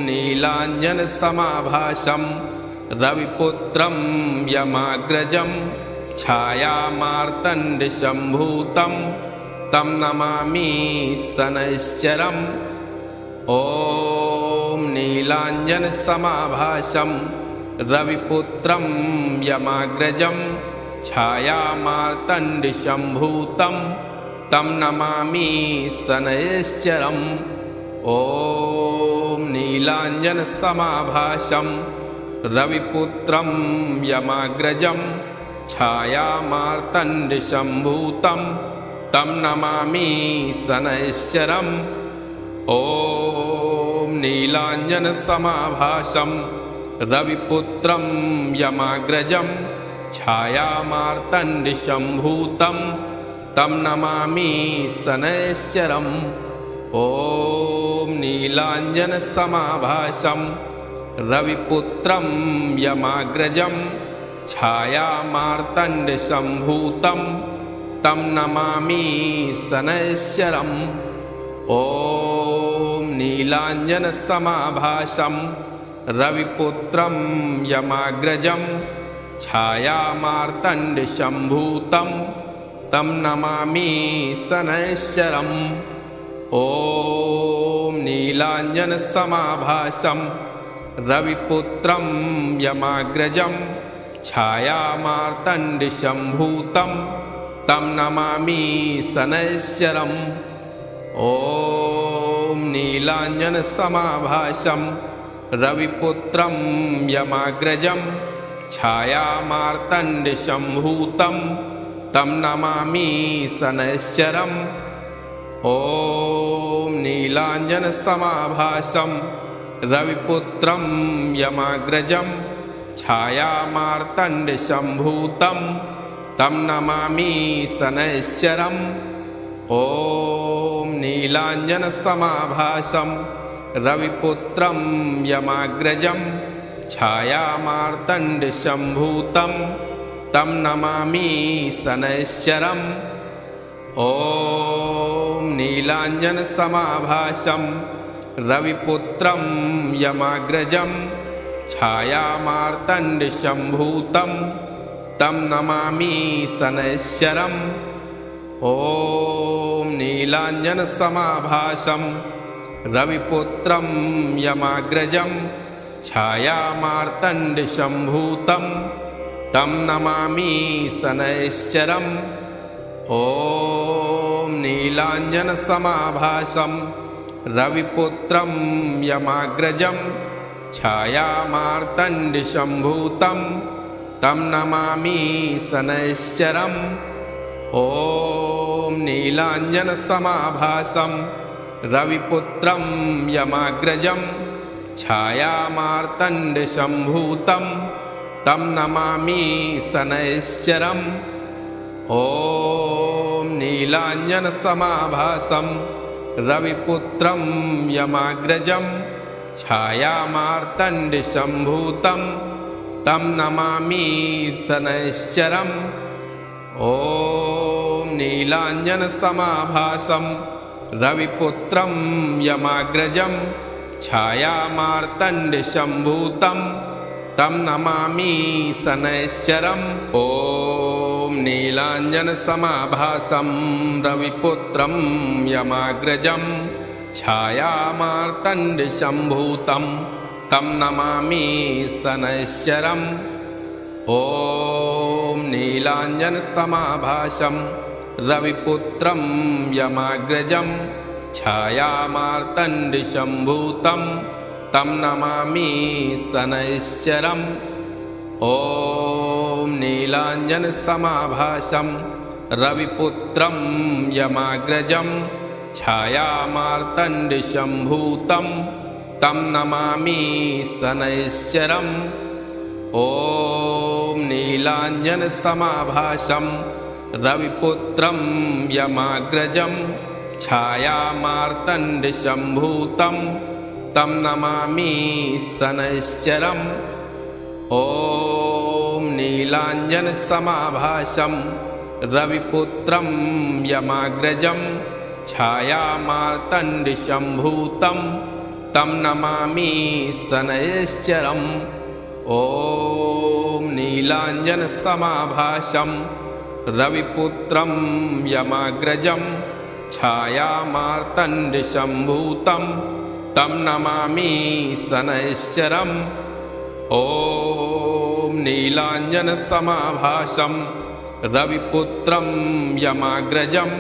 B: नीलाञ्जनसमाभासं रविपुत्रं यमाग्रजं छायामार्तण्डसम्भूतं तं नमामि शनैश्चरम् ॐ नीलाञ्जनसमाभासं रविपुत्रं यमाग्रजं छायामार्तण्डसम्भूतं तं नमामि शनैश्चरम् ॐ नीलाञ्जनसमाभासं रविपुत्रं यमाग्रजं छायामार्तण्डसम्भूतं तं नमामि शनैश्चरम् ॐ नीलाञ्जनसमाभासं रविपुत्रं यमाग्रजं छायामार्तण्डसम्भूतं तं नमामि शनैश्चरम् ॐ नीलाञ्जनसमाभासं रविपुत्रं यमाग्रजं छायामार्तण्डसम्भूतं तं नमामि शनैश्चरम् ॐ नीलाञ्जनसमाभासं रविपुत्रं यमाग्रजं छायामार्तण्डसम्भूतं तं नमामि शनैश्चरम् ॐ नीलाञ्जनसमाभासं रविपुत्रं यमाग्रजं छायामार्तण्डसम्भूतं तं नमामि शनैश्चरम् ॐ नीलाञ्जनसमाभासं रविपुत्रं यमाग्रजं छायामार्तण्डसम्भूतं तं नमामि शनैश्चरम् ॐ नीलाञ्जनसमाभासं रविपुत्रं यमाग्रजं छायामार्तण्डसम्भूतं तं नमामि शनैश्चरम् ॐ नीलाञ्जनसमाभासं रविपुत्रं यमाग्रजं छायामार्तण्डसम्भूतं तं नमामि शनैश्चरम् ॐ नीलाञ्जनसमाभासं रविपुत्रं यमाग्रजं छायामार्तण्डसम्भूतं तं नमामि शनैश्चरम् ॐ नीलाञ्जनसमाभासं रविपुत्रं यमाग्रजं छायामार्तण्डसम्भूतं तं नमामि शनैश्चरम् ॐ नीलाञ्जनसमाभासं रविपुत्रं यमाग्रजं छायामार्तण्डसम्भूतं तं नमामि शनैश्चरम् ॐ नीलाञ्जनसमाभासं रविपुत्रं यमाग्रजं छायामार्तण्डसम्भूतं तं नमामि शनैश्चरम् ॐ नीलाञ्जनसमाभासं रविपुत्रं यमाग्रजं छायामार्तण्डसम्भूतं तं नमामि शनैश्चरम् ॐ नीलाञ्जनसमाभासं रविपुत्रं यमाग्रजं छायामार्तण्डशम्भूतं तं नमामि शनैश्चरम् ॐ नीलाञ्जनसमाभासं रविपुत्रं यमाग्रजं छायामार्तण्डशम्भूतं तं नमामि शनैश्चरम् ॐ नीलाञ्जनसमाभासं रविपुत्रं यमाग्रजं छायामार्तण्डशम्भूतं तं नमामि शनैश्चरम् ॐ नीलाञ्जनसमाभासं रविपुत्रं यमाग्रजं छायामार्तण्डशम्भूतं तं नमामि शनैश्चरम् ॐ नीलाञ्जनसमाभासं रविपुत्रं यमाग्रजं छायामार्तण्डशम्भूतं तं नमामि शनैश्चरम् ॐ नीलाञ्जनसमाभासं रविपुत्रं यमाग्रजं छायामार्तण्डशम्भूतं तं नमामि शनैश्चरम् ॐ नीलाञ्जनसमाभासं रविपुत्रं यमाग्रजं छायामार्तण्डशम्भूतं तं नमामि शनैश्चरम् ॐ नीलाञ्जनसमाभासं रविपुत्रं यमाग्रजं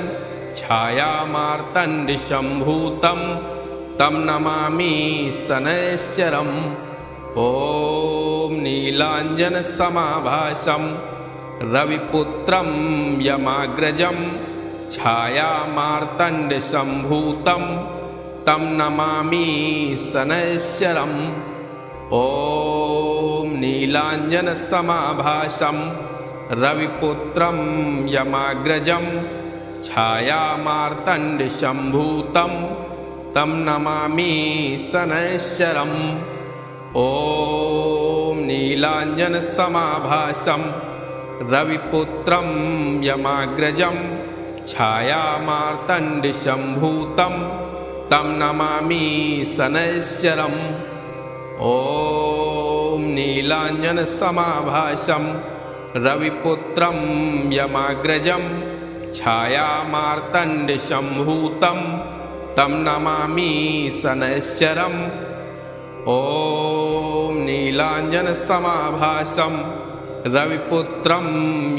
B: छायामार्तण्डशम्भूतं तं नमामि शनैश्चरम् ॐ नीलाञ्जनसमाभासं रविपुत्रं यमाग्रजं छायामार्तण्डशम्भूतं तं नमामि शनैश्चरम् ॐ नीलाञ्जनसमाभासं रविपुत्रं यमाग्रजं छायामार्तण्डशम्भूतं तं नमामि शनैश्चरम् ॐ नीलाञ्जनसमाभासं रविपुत्रं यमाग्रजं छायामार्तण्डशम्भूतं तं नमामि शनैश्चरम् ॐ नीलाञ्जनसमाभासं रविपुत्रं यमाग्रजं छायामार्तण्डशम्भूतं तं नमामि शनैश्चरम् ॐ नीलाञ्जनसमाभासं रविपुत्रं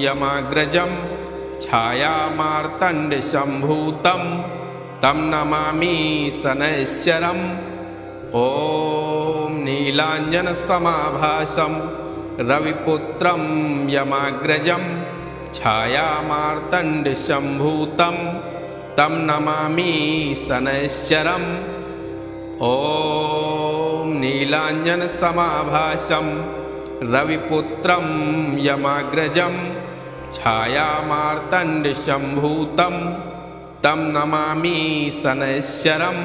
B: यमाग्रजं छायामार्तण्डशम्भूतं तं नमामि शनैश्चरम् ॐ नीलाञ्जनसमाभासं रविपुत्रं यमाग्रजं छायामार्तण्डशम्भूतं तं नमामि शनैश्चरम् ॐ नीलाञ्जनसमाभासं रविपुत्रं यमाग्रजं छायामार्तण्डशम्भूतं तं नमामि शनैश्चरम्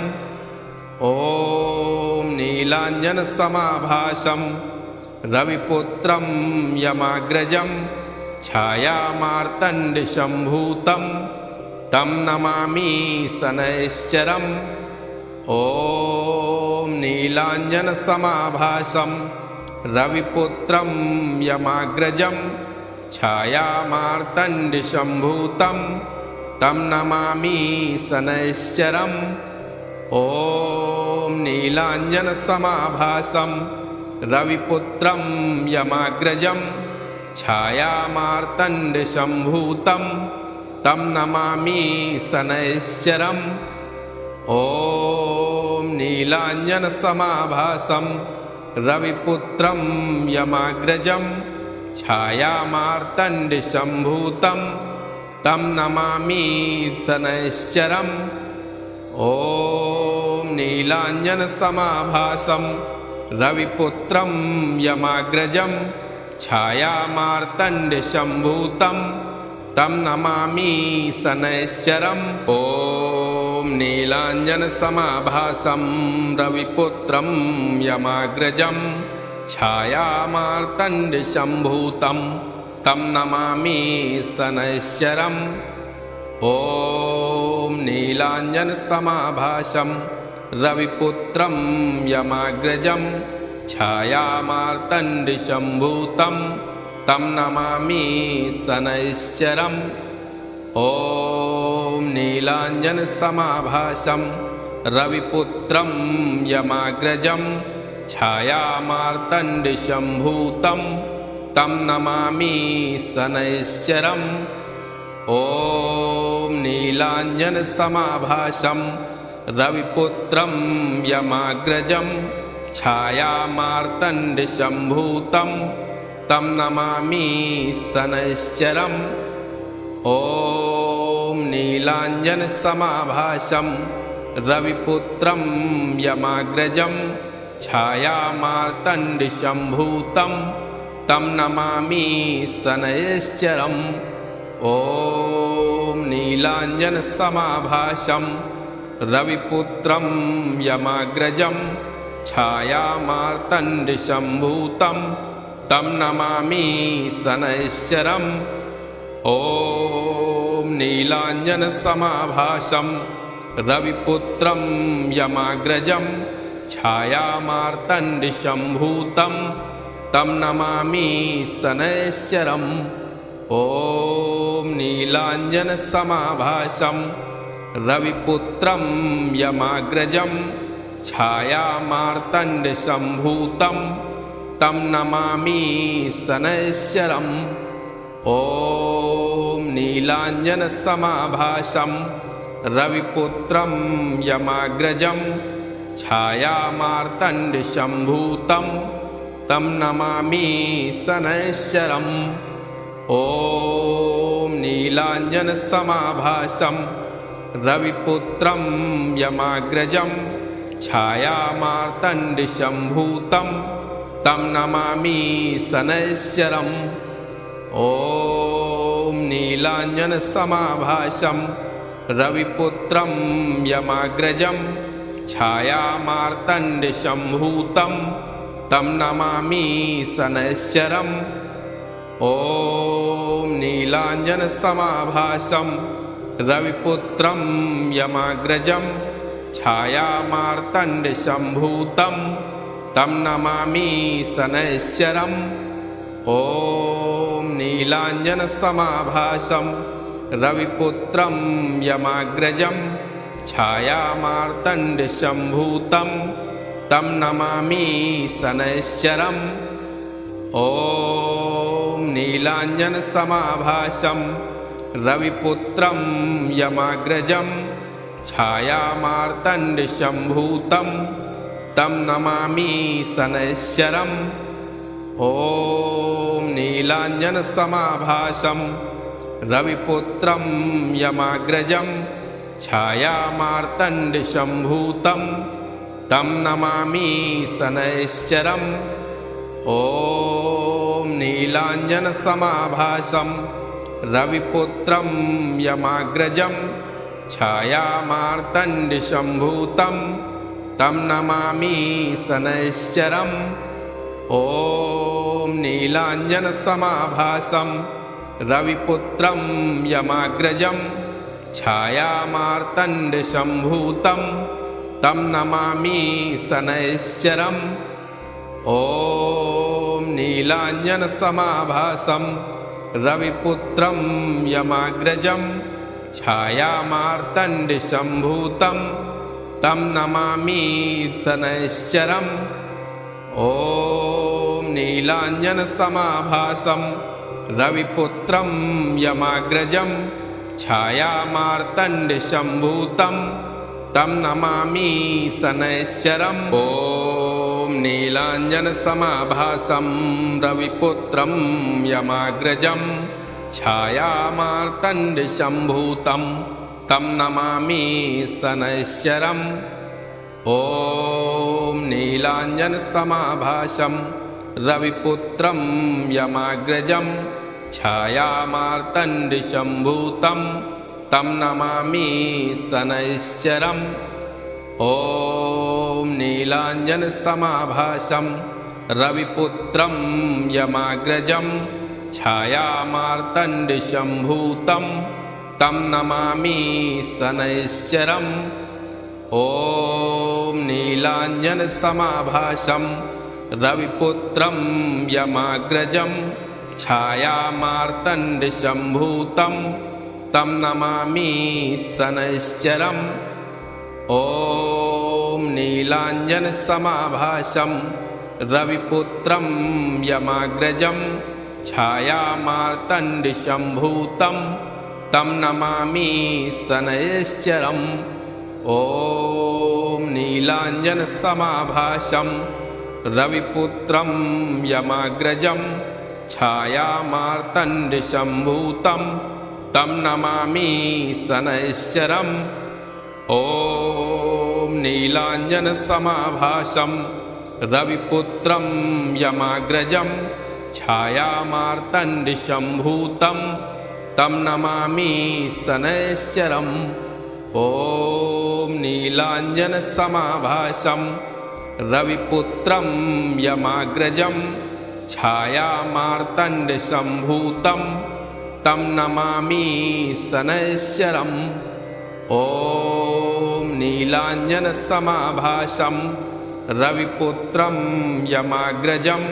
B: ॐ नीलाञ्जनसमाभासं रविपुत्रं यमाग्रजं छायामार्तण्डशम्भूतं तं नमामि शनैश्चरम् ॐ नीलाञ्जनसमाभासं रविपुत्रं यमाग्रजं छायामार्तण्डशम्भूतं तं नमामि शनैश्चरम् ॐ नीलाञ्जनसमाभासं रविपुत्रं यमाग्रजं छायामार्तण्डशम्भूतं तं नमामि शनैश्चरम् ॐ नीलाञ्जनसमाभासं रविपुत्रं यमाग्रजं छायामार्तण्डशम्भूतं तं नमामि शनैश्चरम् ॐ नीलाञ्जनसमाभासं रविपुत्रं यमाग्रजं छायामार्तण्डशम्भूतं तं नमामि शनैश्चरम् ॐ नीलाञ्जनसमाभासं रविपुत्रं यमाग्रजं छायामार्तण्डसम्भूतं तं नमामि शनैश्चरम् ॐ नीलाञ्जनसमाभासं रविपुत्रं यमाग्रजं छायामार्तण्डसम्भूतं तं नमामि शनैश्चरम् ॐ नीलाञ्जनसमाभासं रविपुत्रं यमाग्रजं छायामार्तण्डसम्भूतं तं नमामि शनैश्चरम् ॐ नीलाञ्जनसमाभासं रविपुत्रं यमाग्रजं छायामार्तण्डसम्भूतं तं नमामि शनैश्चरम् ॐ नीलाञ्जनसमाभासं रविपुत्रं यमाग्रजं छायामार्तण्डसम्भूतं तं नमामि शनैश्चरम् ॐ नीलाञ्जनसमाभासं रविपुत्रं यमाग्रजं छायामार्तण्डसम्भूतं तं नमामि शनैश्चरम् ॐ नीलाञ्जनसमाभासं रविपुत्रं यमाग्रजं छायामार्तण्डसम्भूतं तं नमामि शनैश्चरम् ॐ नीलाञ्जनसमाभासं रविपुत्रं यमाग्रजं छायामार्तण्डसम्भूतं तं नमामि शनैश्चरम् ॐ नीलाञ्जनसमाभासं रविपुत्रं यमाग्रजं छायामार्तण्डसम्भूतं तं नमामि शनैश्चरम् ॐ नीलाञ्जनसमाभासं रविपुत्रं यमाग्रजं छायामार्तण्डसम्भूतं तं नमामि शनैश्चरम् ॐ नीलाञ्जनसमाभासं रविपुत्रं यमाग्रजं छायामार्तण्डसम्भूतं तं नमामि शनैश्चरम् ॐ नीलाञ्जनसमाभासं रविपुत्रं यमाग्रजं छायामार्तण्डसम्भूतं तं नमामि शनैश्चरम् ॐ नीलाञ्जनसमाभासं रविपुत्रं यमाग्रजं छायामार्तण्डसम्भूतं तं नमामि शनैश्चरम् ॐ नीलाञ्जनसमाभासं रविपुत्रं यमाग्रजं छायामार्तण्डसम्भूतं तं नमामि शनैश्चरम् ॐ नीलाञ्जनसमाभासं रविपुत्रं यमाग्रजं छायामार्तण्डसम्भूतं तं नमामि शनैश्चरम् ॐ नीलाञ्जनसमाभासं रविपुत्रं यमाग्रजं छायामार्तण्डसम्भूतं तं नमामि शनैश्चरम् ॐ नीलाञ्जनसमाभासं रविपुत्रं यमाग्रजं छायामार्तण्डसम्भूतं तं नमामि शनैश्चरम् ॐ नीलाञ्जनसमाभासं रविपुत्रं यमाग्रजं छायामार्तण्डसम्भूतं तं नमामि शनैश्चरम् ॐ नीलाञ्जनसमाभासं रविपुत्रं यमाग्रजं छायामार्तण्डसम्भूतं तं नमामि शनैश्चरम् ॐ नीलाञ्जनसमाभासं रविपुत्रं यमाग्रजं छायामार्तण्डसम्भूतं तं नमामि शनैश्चरम् ॐ नीलाञ्जनसमाभासं रविपुत्रं यमाग्रजं छायामार्तण्डसम्भूतं तं नमामि शनैश्चरम् ॐ नीलाञ्जनसमाभासं रविपुत्रं यमाग्रजं छायामार्तण्डशम्भूतं तं नमामि शनैश्चरम् ॐ नीलाञ्जनसमाभासं रविपुत्रं यमाग्रजं छायामार्तण्डशम्भूतं तं नमामि शनैश्चरम् ॐ नीलाञ्जनसमाभासं रविपुत्रं यमाग्रजं छायामार्तण्डशम्भूतं तं नमामि शनैश्चरम् ॐ नीलाञ्जनसमाभासं रविपुत्रं यमाग्रजं छायामार्तण्डशम्भूतं तं नमामि शनैश्चरम् ॐ नीलाञ्जनसमाभासं रविपुत्रं यमाग्रजं छायामार्तण्डशम्भूतं तं नमामि शनैश्चरम् ॐ नीलाञ्जनसमाभासं रविपुत्रं यमाग्रजं छायामार्तण्डशम्भूतं तं नमामि शनैश्चरम् ॐ नीलाञ्जनसमाभासं रविपुत्रं यमाग्रजं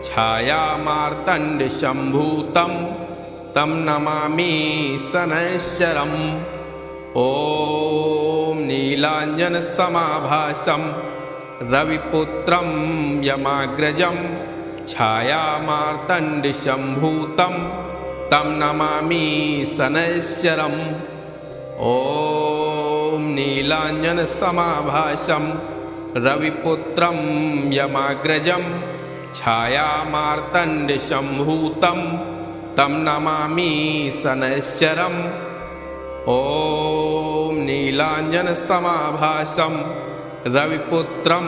B: छायामार्तण्डशम्भूतं तं नमामि शनैश्चरम् ॐ नीलाञ्जनसमाभासं रविपुत्रं यमाग्रजं छायामार्तण्डशम्भूतं तं नमामि शनैश्चरम् ॐ नीलाञ्जनसमाभासं रविपुत्रं यमाग्रजं छायामार्तण्डशम्भूतं तं नमामि शनैश्चरम् ॐ नीलाञ्जनसमाभासं रविपुत्रं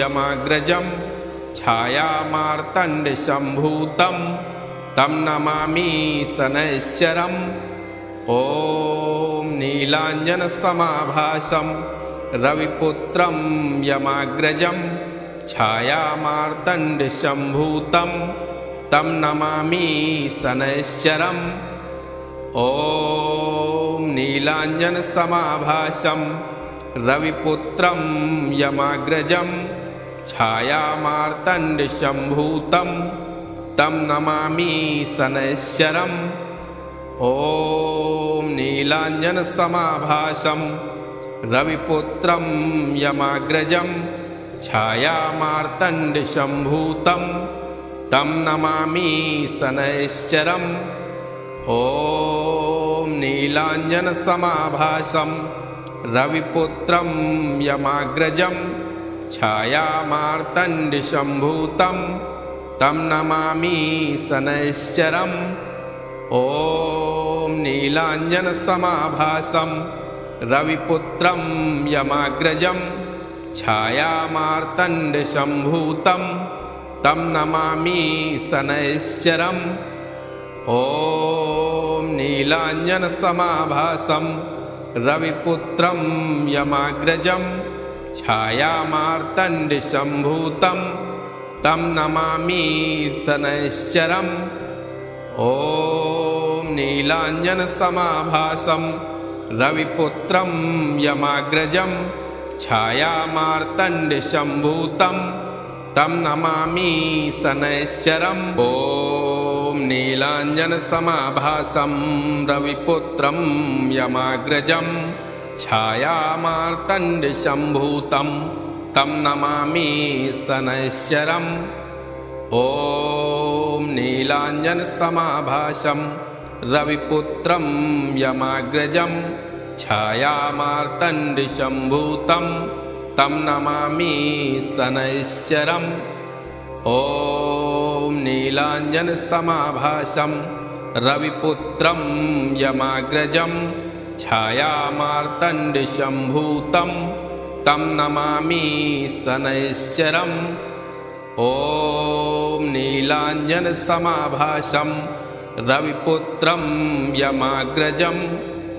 B: यमाग्रजं छायामार्तण्डशम्भूतं तं नमामि शनैश्चरम् ॐ नीलाञ्जनसमाभासं रविपुत्रं यमाग्रजं छायामार्तण्डशम्भूतं तं नमामि शनैश्चरम् ॐ नीलाञ्जनसमाभासं रविपुत्रं यमाग्रजं छायामार्तण्डशम्भूतं तं नमामि शनैश्चरम् ॐ नीलाञ्जनसमाभासं रविपुत्रं यमाग्रजं छायामार्तण्डशम्भूतं तं नमामि शनैश्चरम् ॐ नीलाञ्जनसमाभासं रविपुत्रं यमाग्रजं छायामार्तण्डशम्भूतं तं नमामि शनैश्चरम् ॐ नीलाञ्जनसमाभासं रविपुत्रं यमाग्रजं छायामार्तण्डशम्भूतं तं नमामि शनैश्चरम् ॐ नीलाञ्जनसमाभासं रविपुत्रं यमाग्रजं छायामार्तण्डशम्भूतं तं नमामि शनैश्चरम् ॐ नीलाञ्जनसमाभासं रविपुत्रं यमाग्रजं छायामार्तण्डशम्भूतं तं नमामि शनैश्चरम् ॐ नीलाञ्जनसमाभासं रविपुत्रं यमाग्रजं छायामार्तण्डशम्भूतं तं नमामि शनैश्चरम् ॐ नीलाञ्जनसमाभासं रविपुत्रं यमाग्रजं छायामार्तण्डशम्भूतं तं नमामि शनैश्चरम् ॐ नीलाञ्जनसमाभासं रविपुत्रं यमाग्रजं छायामार्तण्डशम्भूतं तं नमामि शनैश्चरम् ॐ नीलाञ्जनसमाभासं रविपुत्रं यमाग्रजं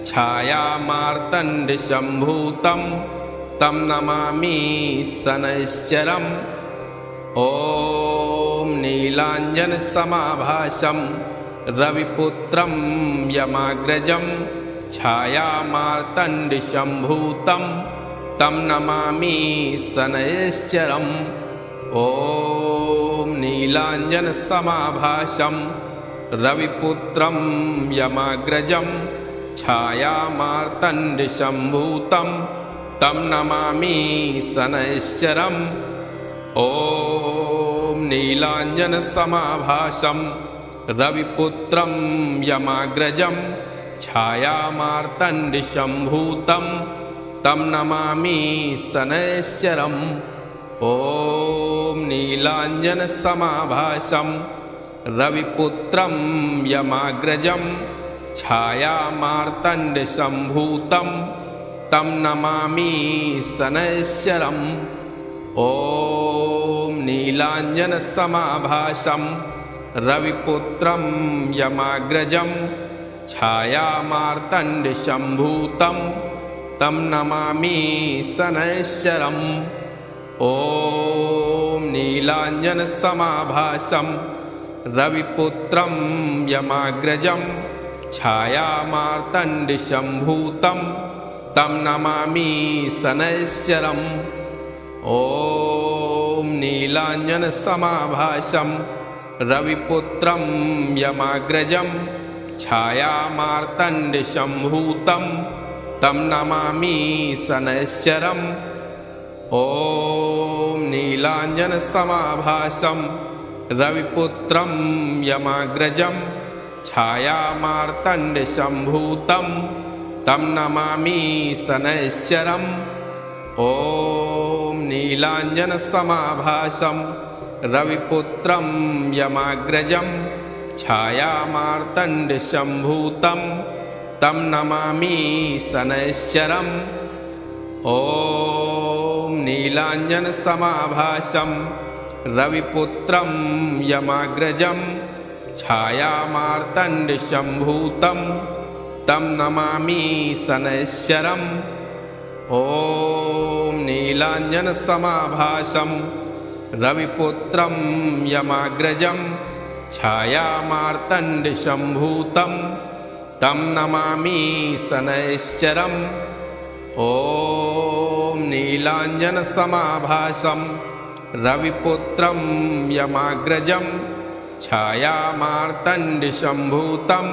B: छायामार्तण्डशम्भूतं तं नमामि शनैश्चरम् ॐ नीलाञ्जनसमाभासं रविपुत्रं यमाग्रजं छायामार्तण्डशम्भूतं तं नमामि शनैश्चरम् ॐ नीलाञ्जनसमाभासं रविपुत्रं यमाग्रजं छायामार्तण्डशम्भूतं तं नमामि शनैश्चरम् ॐ नीलाञ्जनसमाभासं रविपुत्रं यमाग्रजं छायामार्तण्डशम्भूतं तं नमामि शनैश्चरम् ॐ नीलाञ्जनसमाभासं रविपुत्रं यमाग्रजं छायामार्तण्डशम्भूतं तं नमामि शनैश्चरम् ॐ नीलाञ्जनसमाभासं रविपुत्रं यमाग्रजं छायामार्तण्डशम्भूतं तं नमामि शनैश्चरम् ॐ नीलाञ्जनसमाभासं रविपुत्रं यमाग्रजं छायामार्तण्डशम्भूतं तं नमामि शनैश्चरम् ॐ नीलाञ्जनसमाभासं रविपुत्रं यमाग्रजं छायामार्तण्डशम्भूतं तं नमामि शनैश्चरम् ॐ नीलाञ्जनसमाभासं रविपुत्रं यमाग्रजं छायामार्तण्डशम्भूतं तं नमामि शनैश्चरम् ॐ नीलाञ्जनसमाभासं रविपुत्रं यमाग्रजं छायामार्तण्डशम्भूतं तं नमामि शनैश्चरम् ॐ नीलाञ्जनसमाभासं रविपुत्रं यमाग्रजं छायामार्तण्डशम्भूतं तं नमामि शनैश्चरम् ॐ नीलाञ्जनसमाभासं रविपुत्रं यमाग्रजं छायामार्तण्डशम्भूतं तं नमामि शनैश्चरम् ॐ नीलाञ्जनसमाभासं रविपुत्रं यमाग्रजं छायामार्तण्डशम्भूतं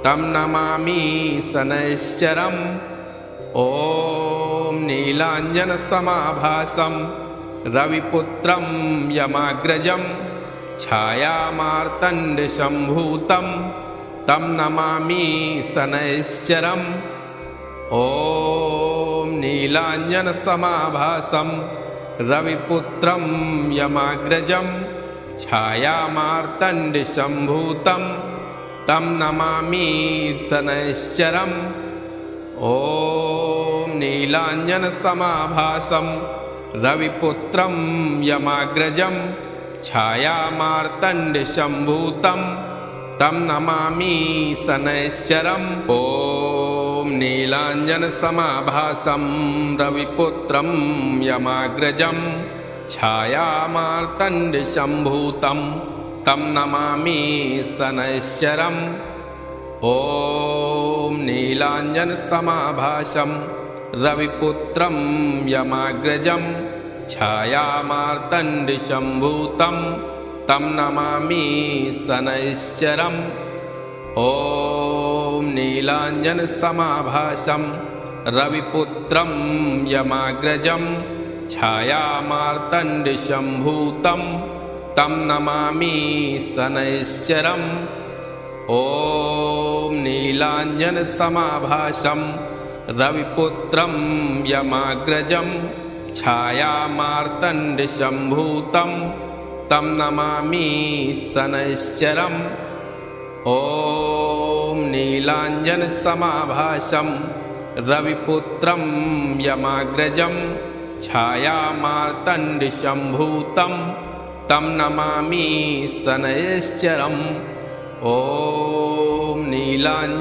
B: तं नमामि शनैश्चरम् ॐ नीलाञ्जनसमाभासं रविपुत्रं यमाग्रजं छायामार्तण्डशम्भूतं तं नमामि शनैश्चरम् ॐ नीलाञ्जनसमाभासं रविपुत्रं यमाग्रजं छायामार्तण्डशम्भूतं तं नमामि शनैश्चरम् ॐ नीलाञ्जनसमाभासं रविपुत्रं यमाग्रजं छायामार्तण्डशम्भूतं तं नमामि शनैश्चरम् ॐ नीलाञ्जनसमाभासं रविपुत्रं यमाग्रजं छायामार्तण्डशम्भूतं तं नमामि शनैश्चरम् ॐ नीलाञ्जनसमाभासं रविपुत्रं यमाग्रजं छायामार्तण्डशम्भूतं तं नमामि शनैश्चरम् ॐ नीलाञ्जनसमाभासं रविपुत्रं यमाग्रजं छायामार्तण्डशम्भूतं तं नमामि शनैश्चरम् ॐ नीलाञ्जनसमाभासं रविपुत्रं यमाग्रजं छायामार्तण्डशम्भूतं तं नमामि शनैश्चरम् ॐ नीलाञ्जनसमाभासं रविपुत्रं यमाग्रजं छायामार्तण्डशम्भूतं तं नमामि शनैश्चरम् ॐ नीलाञ्जनसमाभासं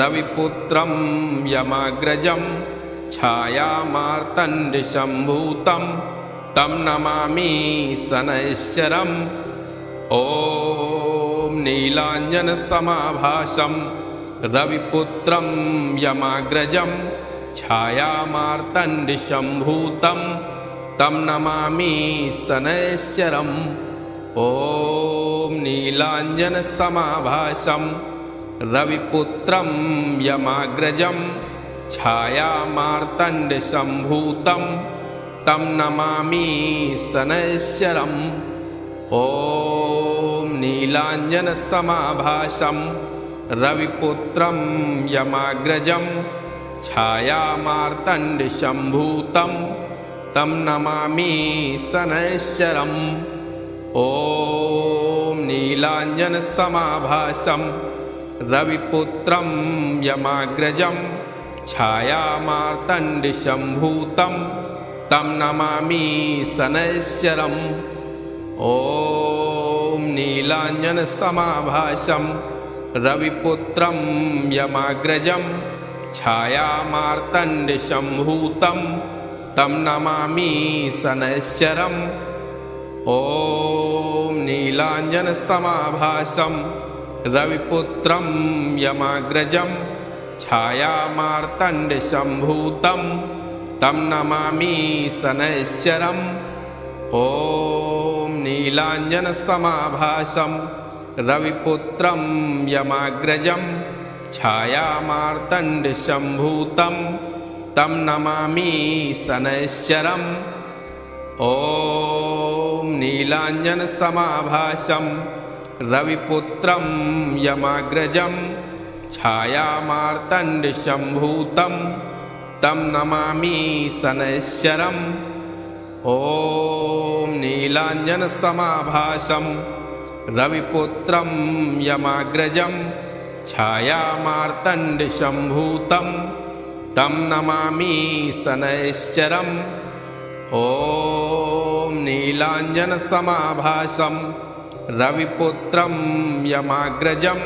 B: रविपुत्रं यमाग्रजं छायामार्तण्डशम्भूतं तं नमामि शनैश्चरम् ॐ नीलाञ्जनसमाभासं रविपुत्रं यमाग्रजं छायामार्तण्डशम्भूतं तं नमामि शनैश्चरम् ॐ नीलाञ्जनसमाभासं रविपुत्रं यमाग्रजं छायामार्तण्डशम्भूतं तं नमामि शनैश्चरम् ॐ नीलाञ्जनसमाभासं रविपुत्रं यमाग्रजं छायामार्तण्डशम्भूतं तं नमामि शनैश्चरम् ॐ नीलाञ्जनसमाभासं रविपुत्रं यमाग्रजं छायामार्तण्डशम्भूतं तं नमामि शनैश्चरम् ॐ नीलाञ्जनसमाभासं रविपुत्रं यमाग्रजं छायामार्तण्डशम्भूतं तं नमामि शनैश्चरम् ॐ नीलाञ्जनसमाभासं रविपुत्रं यमाग्रजं छायामार्तण्डशम्भूतं तं नमामि शनैश्चरम् ॐ नीलाञ्जनसमाभासं रविपुत्रं यमाग्रजं छायामार्तण्डशम्भूतं तं नमामि शनैश्चरम् ॐ नीलाञ्जनसमाभासं रविपुत्रं यमाग्रजं छायामार्तण्डशम्भूतं तं नमामि शनैश्चरम् ॐ नीलाञ्जनसमाभासं रविपुत्रं यमाग्रजं छायामार्तण्डशम्भूतं तं नमामि शनैश्चरम् ॐ नीलाञ्जनसमाभासं रविपुत्रं यमाग्रजं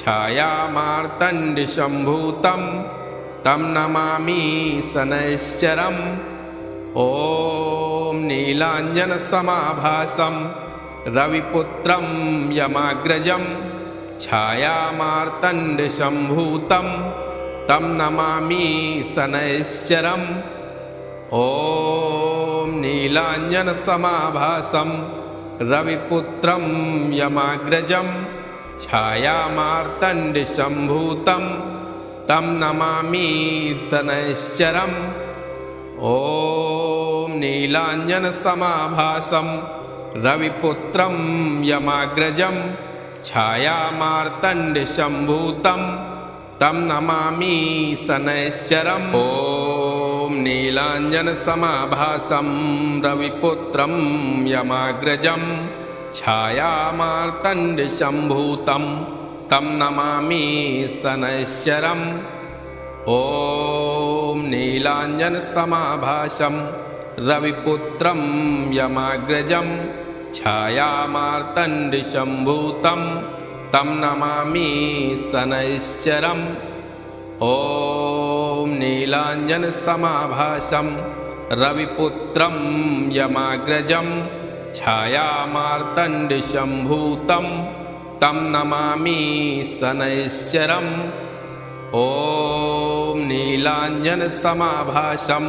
B: छायामार्तण्डशम्भूतं तं नमामि शनैश्चरम् ॐ नीलाञ्जनसमाभासं रविपुत्रं यमाग्रजं छायामार्तण्डशम्भूतं तं नमामि शनैश्चरम् ॐ नीलाञ्जनसमाभासं रविपुत्रं यमाग्रजं छायामार्तण्डशम्भूतं तं नमामि शनैश्चरम् ॐ नीलाञ्जनसमाभासं रविपुत्रं यमाग्रजं छायामार्तण्डशम्भूतं तं नमामि शनैश्चरम् ॐ नीलाञ्जनसमाभासं रविपुत्रं यमाग्रजं छायामार्तण्डशम्भूतं तं नमामि शनैश्चरम् ॐ नीलाञ्जनसमाभासं रविपुत्रं यमाग्रजं छायामार्तण्डशम्भूतं तं नमामि शनैश्चरम् ॐ नीलाञ्जनसमाभासं रविपुत्रं यमाग्रजं छायामार्तण्डशम्भूतं तं नमामि शनैश्चरम् ॐ नीलाञ्जनसमाभासं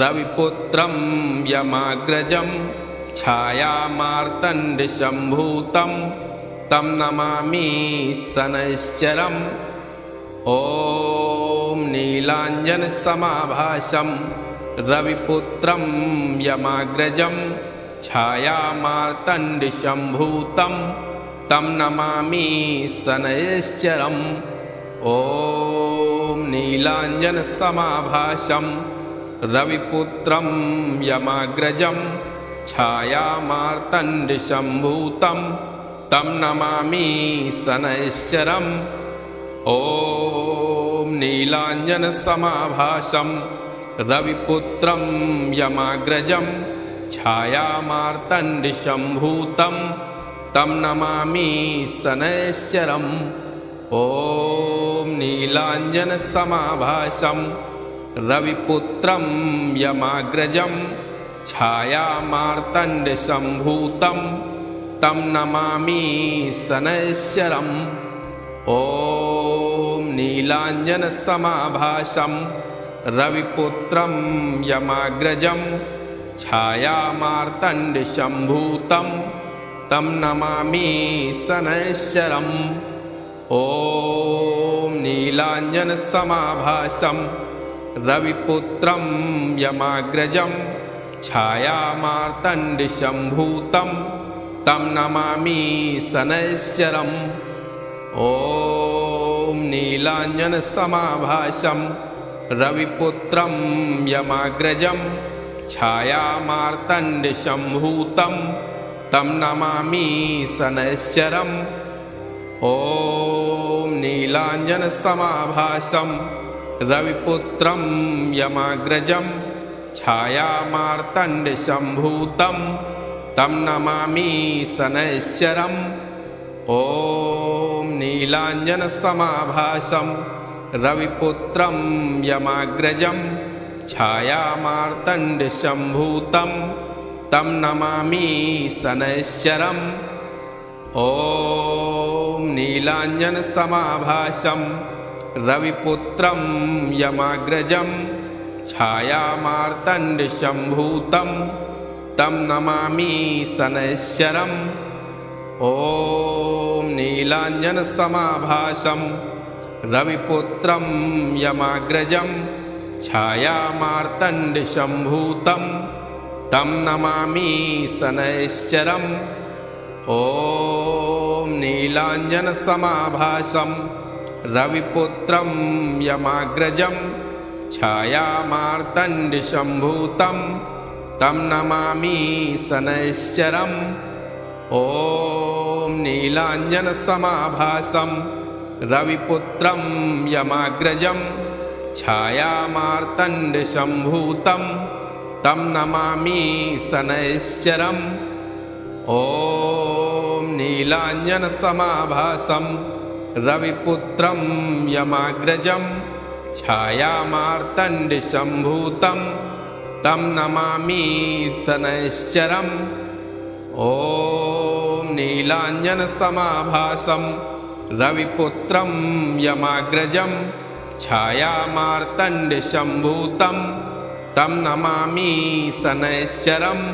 B: रविपुत्रं यमाग्रजं छायामार्तण्डशम्भूतं तं नमामि शनैश्चरम् ॐ नीलाञ्जनसमाभासं रविपुत्रं यमाग्रजं छायामार्तण्डशम्भूतं तं नमामि शनैश्चरम् ॐ नीलाञ्जनसमाभासं रविपुत्रं यमाग्रजं छायामार्तण्डशम्भूतं तं नमामि शनैश्चरम् ॐ नीलाञ्जनसमाभासं रविपुत्रं यमाग्रजं छायामार्तण्डशम्भूतं तं नमामि शनैश्चरम् ॐ नीलाञ्जनसमाभासं रविपुत्रं यमाग्रजं छायामार्तण्डसम्भूतं तं नमामि शनैश्चरम् ॐ नीलाञ्जनसमाभासं रविपुत्रं यमाग्रजं छायामार्तण्डसम्भूतं तं नमामि शनैश्चरम् ॐ नीलाञ्जनसमाभासं रविपुत्रं यमाग्रजं छायामार्तण्डसम्भूतं तं नमामि शनैश्चरम् ॐ नीलाञ्जनसमाभासं रविपुत्रं यमाग्रजं छायामार्तण्डसम्भूतं तं नमामि शनैश्चरम् ॐ नीलाञ्जनसमाभासं रविपुत्रं यमाग्रजं छायामार्तण्डसम्भूतं तं नमामि शनैश्चरम् ॐ नीलाञ्जनसमाभासं रविपुत्रं यमाग्रजं छायामार्तण्डसम्भूतं तं नमामि शनैश्चरम् ॐ नीलाञ्जनसमाभासं रविपुत्रं यमाग्रजं छायामार्तण्डसम्भूतं तं नमामि शनैश्चरम् ॐ नीलाञ्जनसमाभासं रविपुत्रं यमाग्रजं छायामार्तण्डसम्भूतं तं नमामि शनैश्चरम् ॐ नीलाञ्जनसमाभासं रविपुत्रं यमाग्रजं छायामार्तण्डसम्भूतं तं नमामि शनैश्चरम् ॐ नीलाञ्जनसमाभासं रविपुत्रं यमाग्रजं छायामार्तण्डसम्भूतं तं नमामि शनैश्चरम् ॐ नीलाञ्जनसमाभासं रविपुत्रं यमाग्रजं छायामार्तण्डसम्भूतं तं नमामि शनैश्चरम् ॐ नीलाञ्जनसमाभासं रविपुत्रं यमाग्रजं छायामार्तण्डसम्भूतं तं नमामि शनैश्चरम्